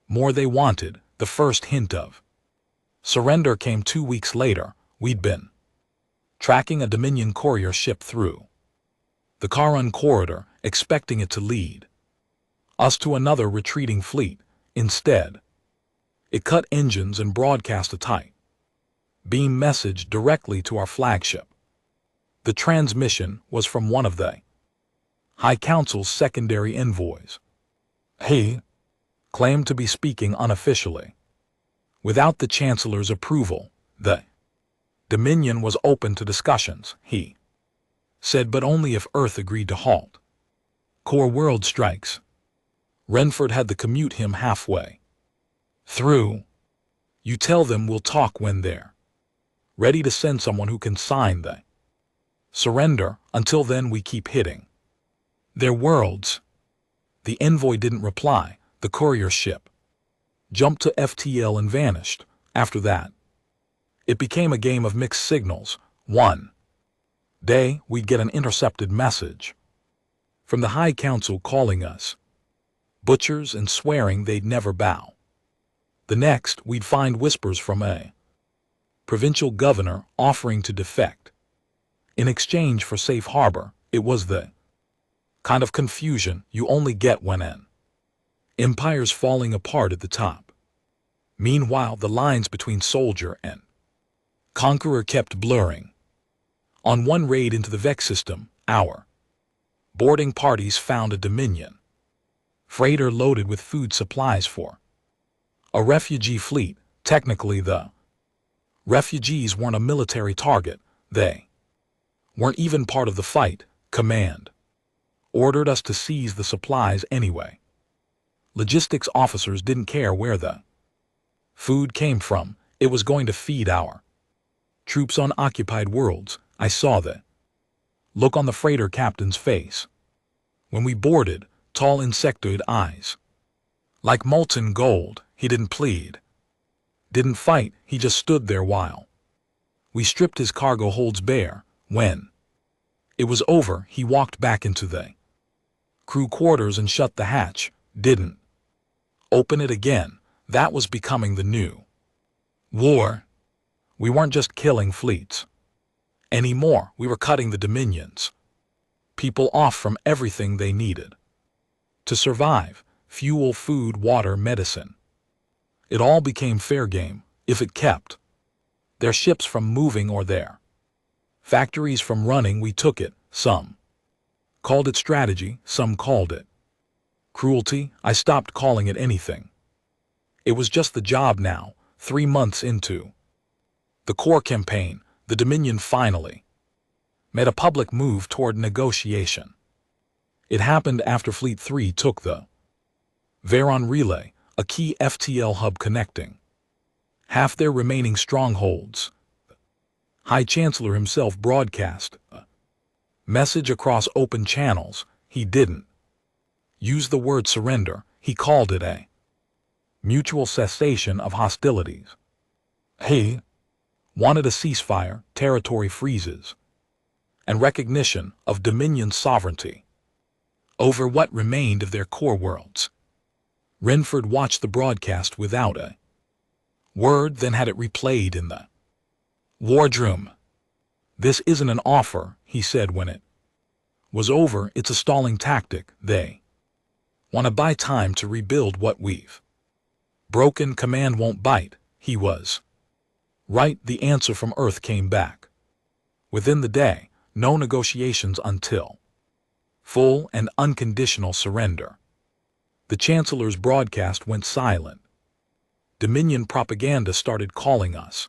more they wanted. The first hint of surrender came 2 weeks later. We'd been tracking a Dominion courier ship through the Karun corridor, expecting it to lead us to another retreating fleet. Instead, It cut engines and broadcast a tight beam message directly to our flagship. The transmission was from one of the High Council's secondary envoys. He claimed to be speaking unofficially. Without the Chancellor's approval, the Dominion was open to discussions, he said, but only if Earth agreed to halt core world strikes. Renford had to commute him halfway through. You tell them we'll talk when they're ready to send someone who can sign the surrender. Until then we keep hitting their worlds. The envoy didn't reply. The courier ship jumped to FTL and vanished. After that, it became a game of mixed signals. One day we'd get an intercepted message from the High Council calling us butchers and swearing they'd never bow. The next, we'd find whispers from a provincial governor offering to defect in exchange for safe harbor. It was the kind of confusion you only get when an empire's falling apart at the top. Meanwhile, the lines between soldier and conqueror kept blurring. On one raid into the Vex system, our boarding parties found a Dominion freighter loaded with food supplies for a refugee fleet. Technically, the refugees weren't a military target. They weren't even part of the fight. Command ordered us to seize the supplies anyway. Logistics officers didn't care where the food came from. It was going to feed our troops on occupied worlds. I saw the look on the freighter captain's face when we boarded. Tall insectoid eyes like molten gold. He didn't plead, didn't fight. He just stood there while we stripped his cargo holds bare. When it was over, he walked back into the crew quarters and shut the hatch. Didn't open it again. That was becoming the new war. We weren't just killing fleets anymore. We were cutting the Dominion's people off from everything they needed to survive: fuel, food, water, medicine. It all became fair game if it kept their ships from moving or their factories from running. We took it. Some called it strategy, some called it cruelty. I stopped calling it anything. It was just the job now. 3 months into the core campaign, the Dominion finally made a public move toward negotiation. It happened after Fleet 3 took the Veron Relay, a key FTL hub connecting half their remaining strongholds. High Chancellor himself broadcast a message across open channels. He didn't use the word surrender. He called it a mutual cessation of hostilities. He wanted a ceasefire, territory freezes, and recognition of Dominion's sovereignty over what remained of their core worlds. Renford watched the broadcast without a word, then had it replayed in the wardroom. This isn't an offer, he said when it was over. It's a stalling tactic. They want to buy time to rebuild what we've broken. Command won't bite. He was right. The answer from Earth came back within the day. No negotiations until full and unconditional surrender. The Chancellor's broadcast went silent. Dominion propaganda started calling us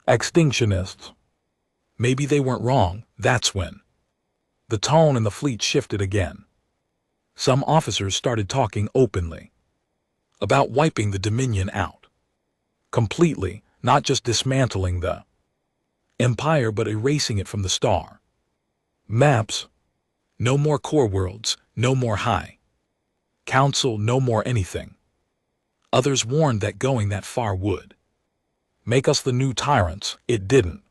extinctionists. Maybe they weren't wrong. That's when the tone in the fleet shifted again. Some officers started talking openly about wiping the Dominion out completely, not just dismantling the Empire but erasing it from the star maps. No more core worlds, no more High Council, no more anything. Others warned that going that far would make us the new tyrants. It didn't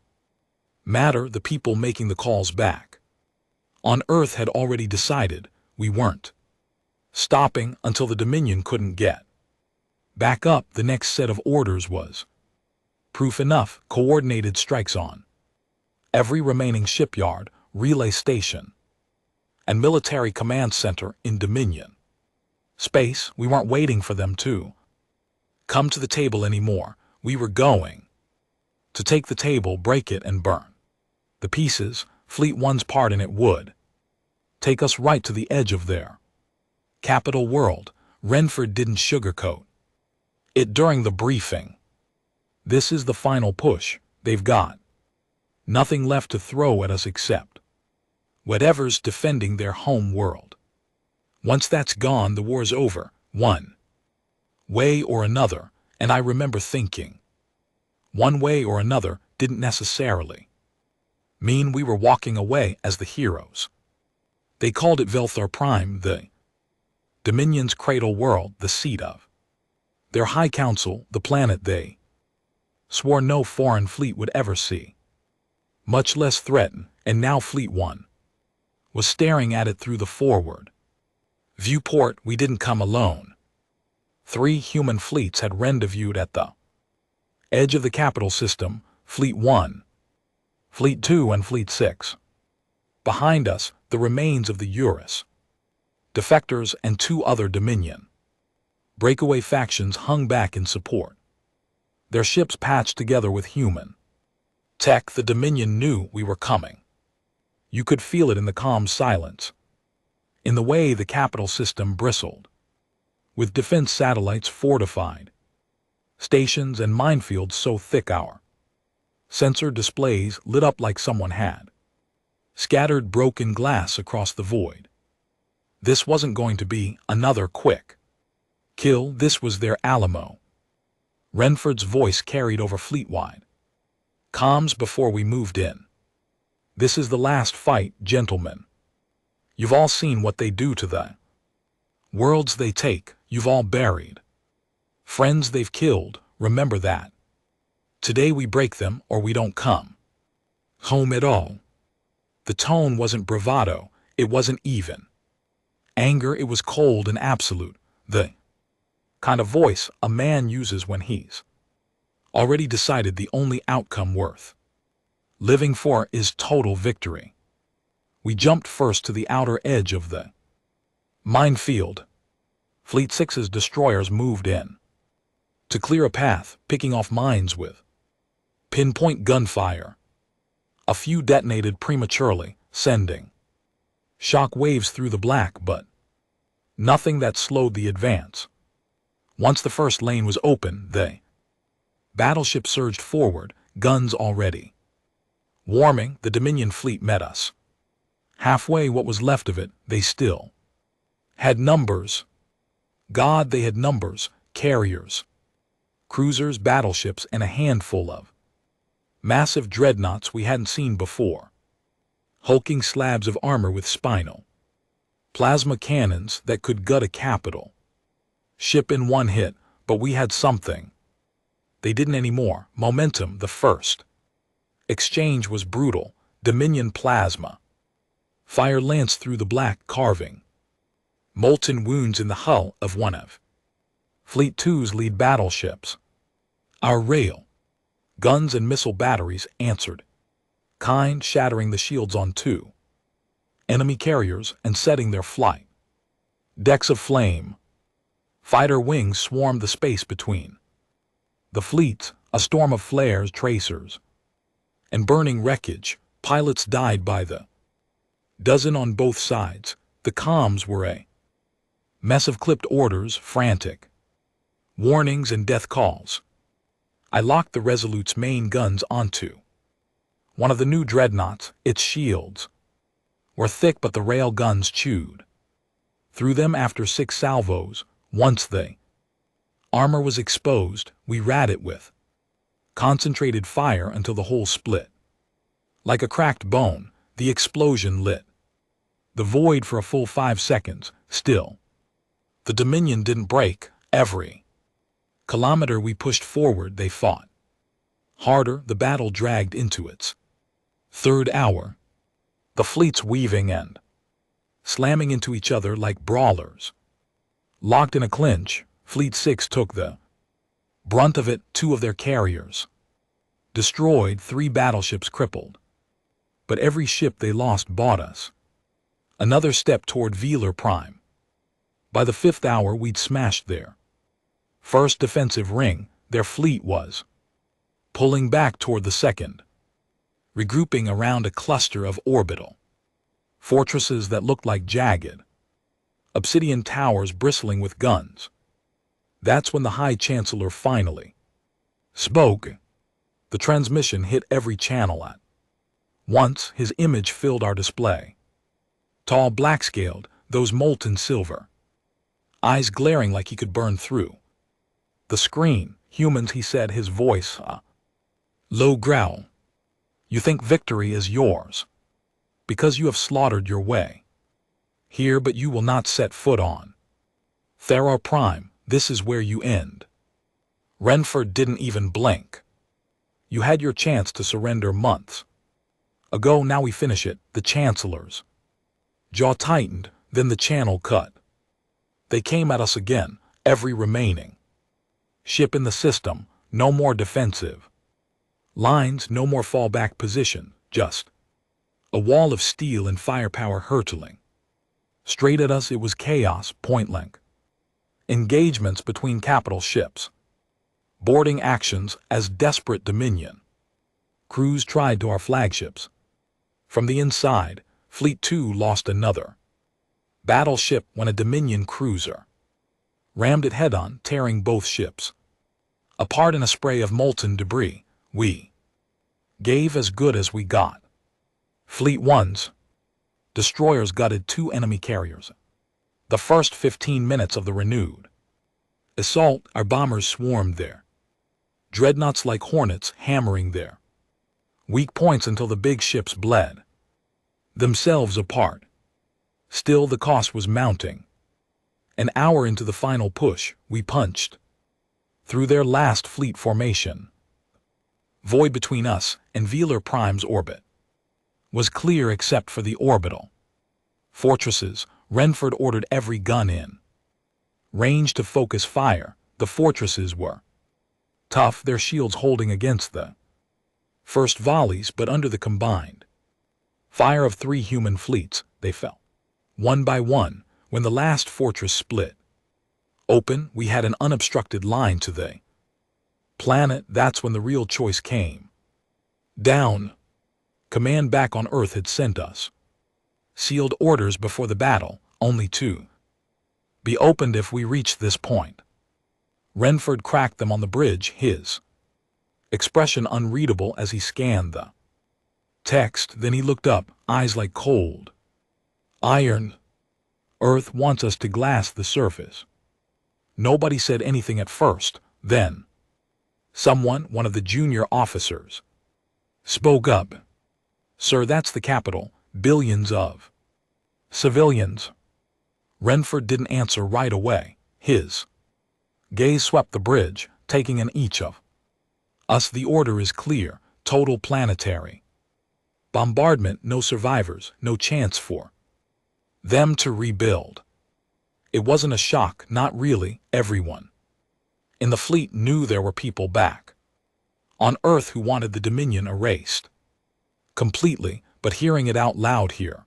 matter. The people making the calls back on Earth had already decided we weren't stopping until the Dominion couldn't get back up. The next set of orders was proof enough. Coordinated strikes on every remaining shipyard, relay station, and military command center in Dominion space. We weren't waiting for them to come to the table anymore. We were going to take the table, break it, and burn the pieces. Fleet One's part in it would take us right to the edge of their capital world. Renford didn't sugarcoat it during the briefing. This is the final push. They've got nothing left to throw at us except whatever's defending their home world. Once that's gone, the war's over, one way or another. And I remember thinking, one way or another didn't necessarily mean we were walking away as the heroes. They called it Velthar Prime, the Dominion's cradle world, the seat of their High Council, the planet they swore no foreign fleet would ever see, much less threaten. And now Fleet One was staring at it through the forward viewport. We didn't come alone. 3 human fleets had rendezvoused at the edge of the capital system: Fleet 1, Fleet 2, and Fleet 6. Behind us, the remains of the Eurus defectors and 2 other Dominion breakaway factions hung back in support, their ships patched together with human tech. The Dominion knew we were coming. You could feel it in the calm silence, in the way the capital system bristled with defense satellites, fortified stations, and minefields so thick our sensor displays lit up like someone had scattered broken glass across the void. This wasn't going to be another quick kill. This was their Alamo. Renford's voice carried over fleet-wide comms before we moved in. This is the last fight, gentlemen. You've all seen what they do to the worlds they take. You've all buried friends they've killed. Remember that. Today we break them or we don't come home at all. The tone wasn't bravado. It wasn't even anger. It was cold and absolute. The kind of voice a man uses when he's already decided the only outcome worth living for is total victory. We jumped first to the outer edge of the minefield. Fleet 6's destroyers moved in to clear a path, picking off mines with pinpoint gunfire. A few detonated prematurely, sending shock waves through the black, but nothing that slowed the advance. Once the first lane was open, the battleship surged forward, guns already warming. The Dominion fleet met us halfway. What was left of it, they still had numbers. God, they had numbers, carriers, cruisers, battleships, and a handful of massive dreadnoughts we hadn't seen before. Hulking slabs of armor with spinal plasma cannons that could gut a capital ship in one hit. But we had something they didn't anymore: momentum. The first exchange was brutal. Dominion plasma fire lanced through the black, carving molten wounds in the hull of one of Fleet 2's lead battleships. Our rail guns and missile batteries answered kind, shattering the shields on 2 enemy carriers and setting their flight decks aflame. Fighter wings swarmed the space between the fleets, a storm of flares, tracers, and burning wreckage. Pilots died by the dozen on both sides. The comms were a mess of clipped orders, frantic warnings, and death calls. I locked the Resolute's main guns onto one of the new dreadnoughts. Its shields were thick, but the rail guns chewed through them after 6 salvos. Once the armor was exposed, we rat it with concentrated fire until the hole split like a cracked bone. The explosion lit the void for a full 5 seconds. Still, the Dominion didn't break. Every kilometer we pushed forward, they fought harder. The battle dragged into its 3rd hour, the fleets weaving and slamming into each other like brawlers. Locked in a clinch, Fleet 6 took the brunt of it. 2 of their carriers destroyed, 3 battleships crippled. But every ship they lost bought us another step toward Velar Prime. By the 5th hour, we'd smashed their First defensive ring, their fleet was pulling back toward the second, regrouping around a cluster of orbital fortresses that looked like jagged obsidian towers bristling with guns. That's when the High Chancellor finally spoke. The transmission hit every channel at once. His image filled our display. Tall, black-scaled, those molten silver eyes glaring like he could burn through the screen. Humans, he said, his voice a low growl. You think victory is yours because you have slaughtered your way here, but you will not set foot on Thera Prime. This is where you end. Renford didn't even blink. You had your chance to surrender months ago. Now we finish it. The Chancellor's jaw tightened, then the channel cut. They came at us again, every remaining ship in the system. No more defensive lines, no more fallback position, just a wall of steel and firepower hurtling straight at us. It was chaos, point-blank engagements between capital ships, boarding actions as desperate Dominion crews tried to our flagships. From the inside, Fleet 2 lost another battleship when a Dominion cruiser rammed it head-on, tearing both ships apart in a spray of molten debris. We gave as good as we got. Fleet 1's destroyers gutted 2 enemy carriers. The first 15 minutes of the renewed assault, our bombers swarmed there, dreadnoughts like hornets hammering their weak points until the big ships bled themselves apart. Still, the cost was mounting. An hour into the final push, we punched through their last fleet formation. Void between us and Velar Prime's orbit was clear except for the orbital fortresses. Renford ordered every gun in range to focus fire. The fortresses were tough, their shields holding against the first volleys, but under the combined fire of 3 human fleets, they fell one by one. When the last fortress split open, we had an unobstructed line to the planet. That's when the real choice came down. Command back on Earth had sent us sealed orders before the battle, only to be opened if we reached this point. Renford cracked them on the bridge, his expression unreadable as he scanned the text. Then he looked up, eyes like cold iron. Earth wants us to glass the surface. Nobody said anything at first. Then someone, one of the junior officers, spoke up. Sir, that's the capital. Billions of civilians. Renford didn't answer right away. His gaze swept the bridge, taking in each of us. The order is clear. Total planetary bombardment. No survivors. No chance for them to rebuild. It wasn't a shock, not really. Everyone in the fleet knew there were people back on Earth who wanted the Dominion erased completely, but hearing it out loud here,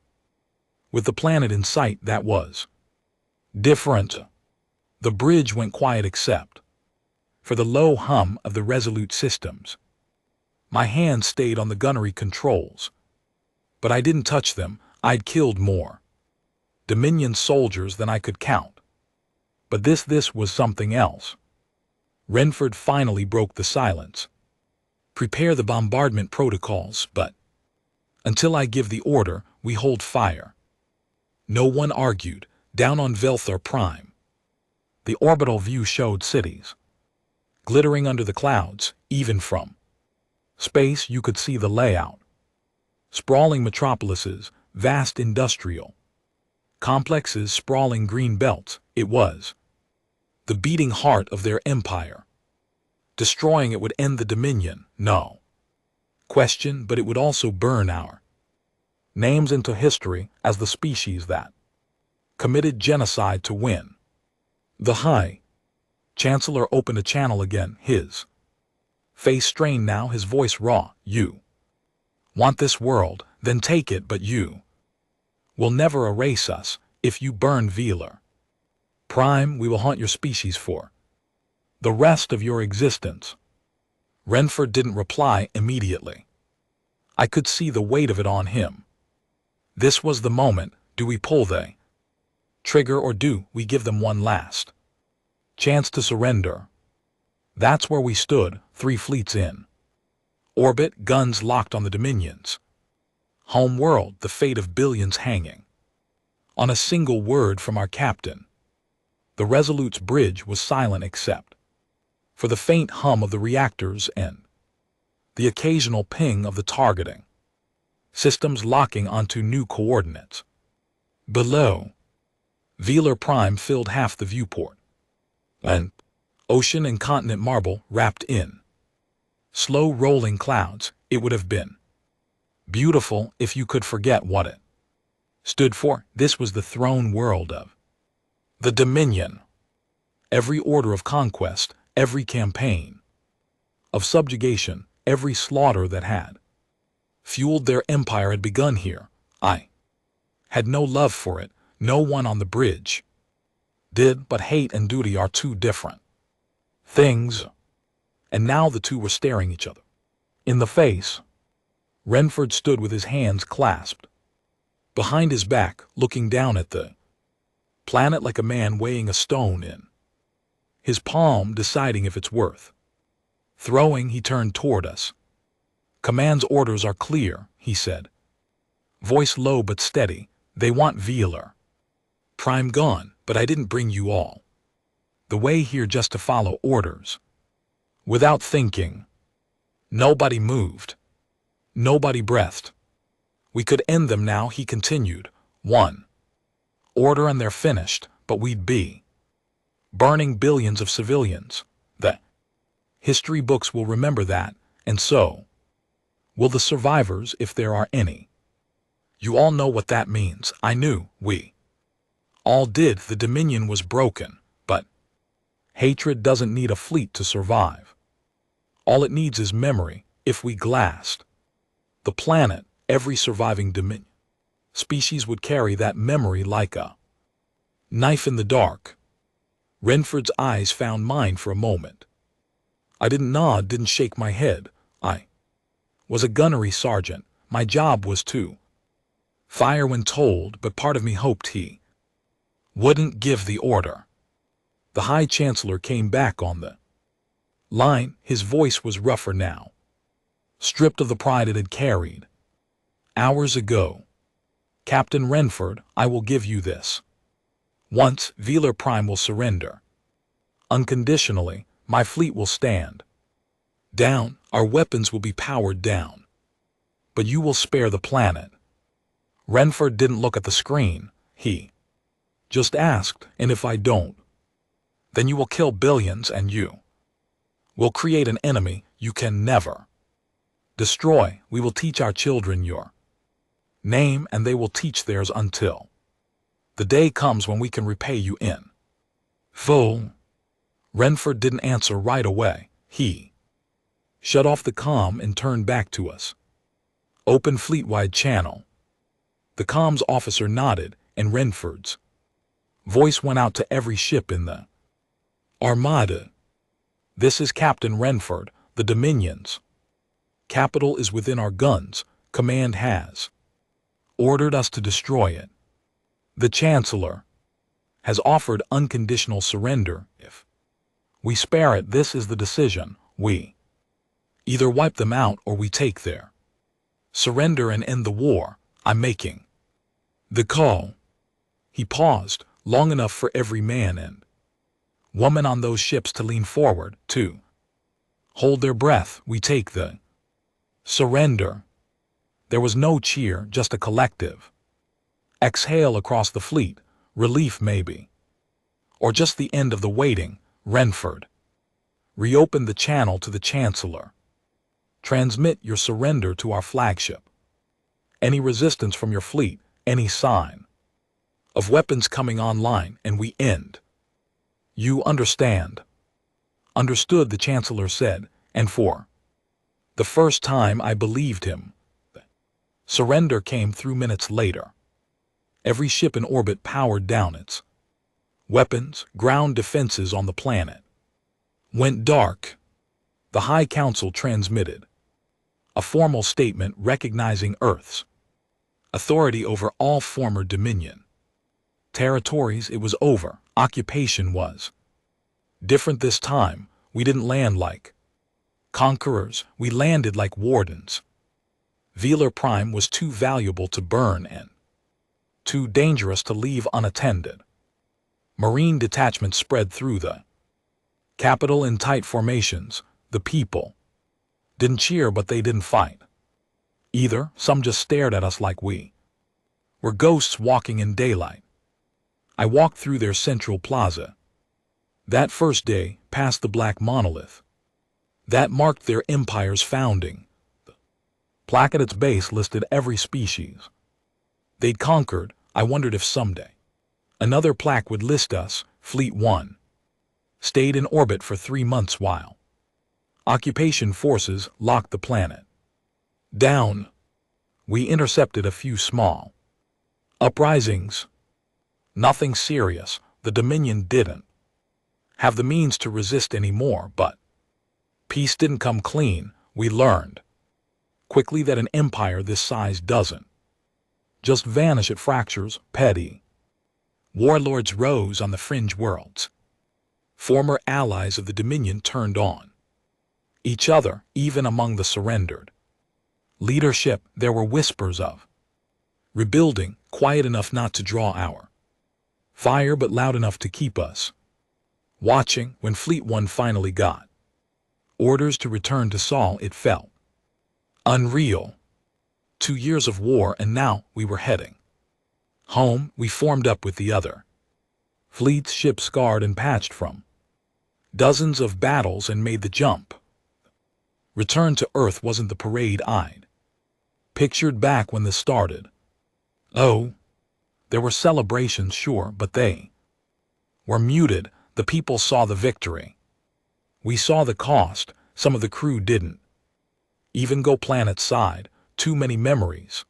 with the planet in sight, that was different. The bridge went quiet except for the low hum of the Resolute systems. My hand stayed on the gunnery controls, but I didn't touch them. I'd killed more Dominion soldiers than I could count. But this was something else. Renford finally broke the silence. Prepare the bombardment protocols, but until I give the order, we hold fire. No one argued. Down on Velthar Prime, the orbital view showed cities glittering under the clouds. Even from space you could see the layout. Sprawling metropolises, vast industrial complexes, sprawling green belts. It was the beating heart of their empire. Destroying it would end the Dominion, no question, but it would also burn our names into history as the species that committed genocide to win. The High Chancellor opened a channel again, his face strained now, his voice raw. You want this world, then take it, but you will never erase us. If you burn Velar Prime, we will haunt your species for The rest of your existence. Renford didn't reply immediately. I could see the weight of it on him. This was the moment. Do we pull the trigger or do we give them one last chance to surrender? That's where we stood, 3 fleets in orbit, guns locked on the Dominions. Home world, the fate of billions hanging on a single word from our captain. The Resolute's bridge was silent except for the faint hum of the reactors and the occasional ping of the targeting systems locking onto new coordinates. Below, Velar Prime filled half the viewport, and ocean and continent marble wrapped in slow rolling clouds. It would have been beautiful if you could forget what it stood for. This was the throne world of the Dominion. Every order of conquest, every campaign of subjugation, every slaughter that had fueled their empire had begun here. I had no love for it. No one on the bridge did, but hate and duty are 2 different things. And now the 2 were staring each other in the face. Renford stood with his hands clasped behind his back, looking down at the planet like a man weighing a stone in his palm, deciding if it's worth throwing. He turned toward us. Command's orders are clear, he said, voice low but steady. They want Velar Prime gone, but I didn't bring you all the way here just to follow orders without thinking. Nobody moved. Nobody breathed. We could end them now, he continued. 1 order and they're finished, but we'd be burning billions of civilians. The history books will remember that, and so will the survivors if there are any. You all know what that means. I knew. We all did. The Dominion was broken, but hatred doesn't need a fleet to survive. All it needs is memory. If we glassed the planet, every surviving Dominion species would carry that memory like a knife in the dark. Renford's eyes found mine for a moment. I didn't nod, didn't shake my head. I was a gunnery sergeant. My job was to fire when told, but part of me hoped he wouldn't give the order. The High Chancellor came back on the line. His voice was rougher now, stripped of the pride it had carried hours ago. Captain Renford, I will give you this. Once Velar Prime will surrender unconditionally, my fleet will stand down. Our weapons will be powered down. But you will spare the planet. Renford didn't look at the screen. He just asked, and if I don't, then you will kill billions and you will create an enemy you can never destroy. We will teach our children your name and they will teach theirs until the day comes when we can repay you in full. Renford didn't answer right away. He shut off the comm and turned back to us. Open fleet-wide channel. The comms officer nodded, and Renford's voice went out to every ship in the Armada. This is Captain Renford, the Dominions. Capital is within our guns. Command has ordered us to destroy it. The Chancellor has offered unconditional surrender if we spare it. This is the decision. We either wipe them out or we take their surrender and end the war. I'm making the call. He paused long enough for every man and woman on those ships to lean forward, to hold their breath. We take the surrender. There was no cheer, just a collective exhale across the fleet. Relief maybe, or just the end of the waiting. Renford reopened the channel to the Chancellor. Transmit your surrender to our flagship. Any resistance from your fleet, any sign of weapons coming online, and we end. You understand? Understood, the Chancellor said, and for the first time I believed him. Surrender came through minutes later. Every ship in orbit powered down its weapons, ground defenses on the planet Went dark. The High Council transmitted a formal statement recognizing Earth's authority over all former dominion territories. It was over. Occupation was different this time. We didn't land like conquerors. We landed like wardens. Velar Prime was too valuable to burn and too dangerous to leave unattended. Marine detachments spread through the capital in tight formations. The people didn't cheer, but they didn't fight either. Some just stared at us like we were ghosts walking in daylight. I walked through their central plaza that first day, past the black monolith that marked their empire's founding. The plaque at its base listed every species they'd conquered. I wondered if someday another plaque would list us. Fleet 1 stayed in orbit for 3 months while occupation forces locked the planet down. We intercepted a few small uprisings. Nothing serious. The Dominion didn't have the means to resist anymore, but peace didn't come clean. We learned quickly that an empire this size doesn't just vanish. It fractures. Petty warlords rose on the fringe worlds. Former allies of the Dominion turned on each other, even among the surrendered leadership. There were whispers of rebuilding, quiet enough not to draw our fire, but loud enough to keep us watching. When Fleet 1 finally got orders to return to Sol, it felt unreal. 2 years of war, and now we were heading home. We formed up with the other fleets, ships scarred and patched from dozens of battles, and made the jump. Return to Earth wasn't the parade I'd pictured back when this started. Oh, there were celebrations, sure, but they were muted. The people saw the victory. We saw the cost. Some of the crew didn't even go planet side. Too many memories.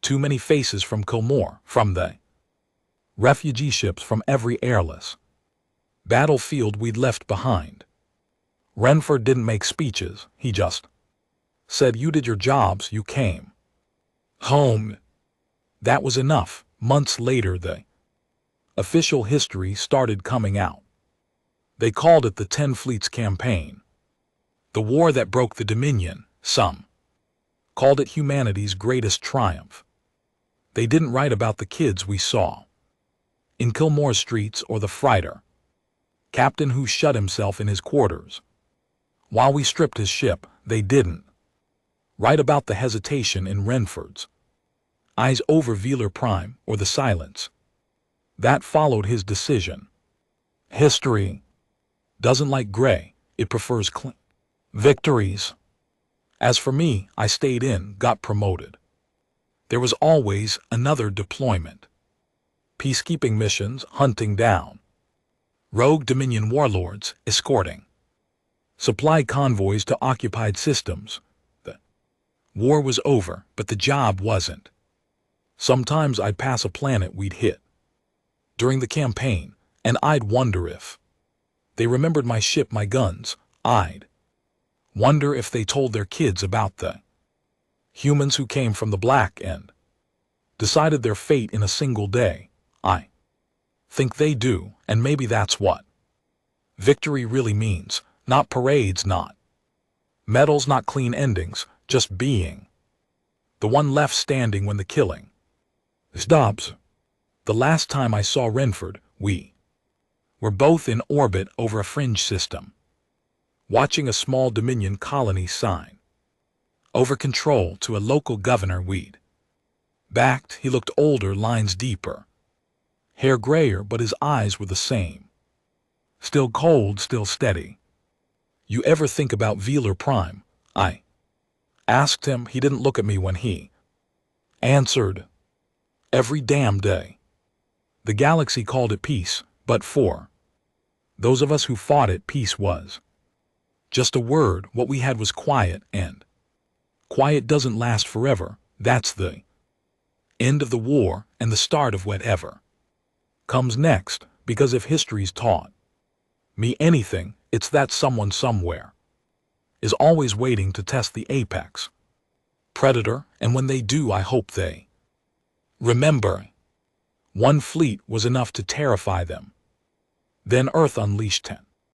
Too many faces from Kilmore, from the refugee ships, from every airless battlefield we'd left behind. Renford didn't make speeches. He just said, "You did your jobs. You came home." That was enough. Months later, the official history started coming out. They called it the 10 Fleets Campaign, the war that broke the Dominion. Some called it humanity's greatest triumph. They didn't write about the kids we saw in Kilmore's streets, or the freighter captain who shut himself in his quarters while we stripped his ship. They didn't write about the hesitation in Renford's eyes over Velar Prime, or the silence that followed his decision. History doesn't like gray. It prefers clean victories. As for me, I stayed in, got promoted. There was always another deployment. Peacekeeping missions, hunting down rogue Dominion warlords, escorting supply convoys to occupied systems. The war was over, but the job wasn't. Sometimes I'd pass a planet we'd hit during the campaign, and I'd wonder if they remembered my ship, my guns. I'd wonder if they told their kids about the humans who came from the black and decided their fate in a single day. I think they do, and maybe that's what victory really means. Not parades, not medals, not clean endings, just being the one left standing when the killing stops. The last time I saw Renford, we were both in orbit over a fringe system, watching a small Dominion colony sign over control to a local governor we'd backed. He looked older, lines deeper, hair grayer, but his eyes were the same. Still cold, still steady. "You ever think about Velar Prime?" I asked him. He didn't look at me when he answered, "Every damn day." The galaxy called it peace, but for those of us who fought it, peace was just a word. What we had was quiet, and quiet doesn't last forever. That's the end of the war and the start of whatever comes next, because if history's taught me anything, It's that someone somewhere is always waiting to test the apex predator, and when they do, I hope they remember. One fleet was enough to terrify them. Then Earth unleashed 10.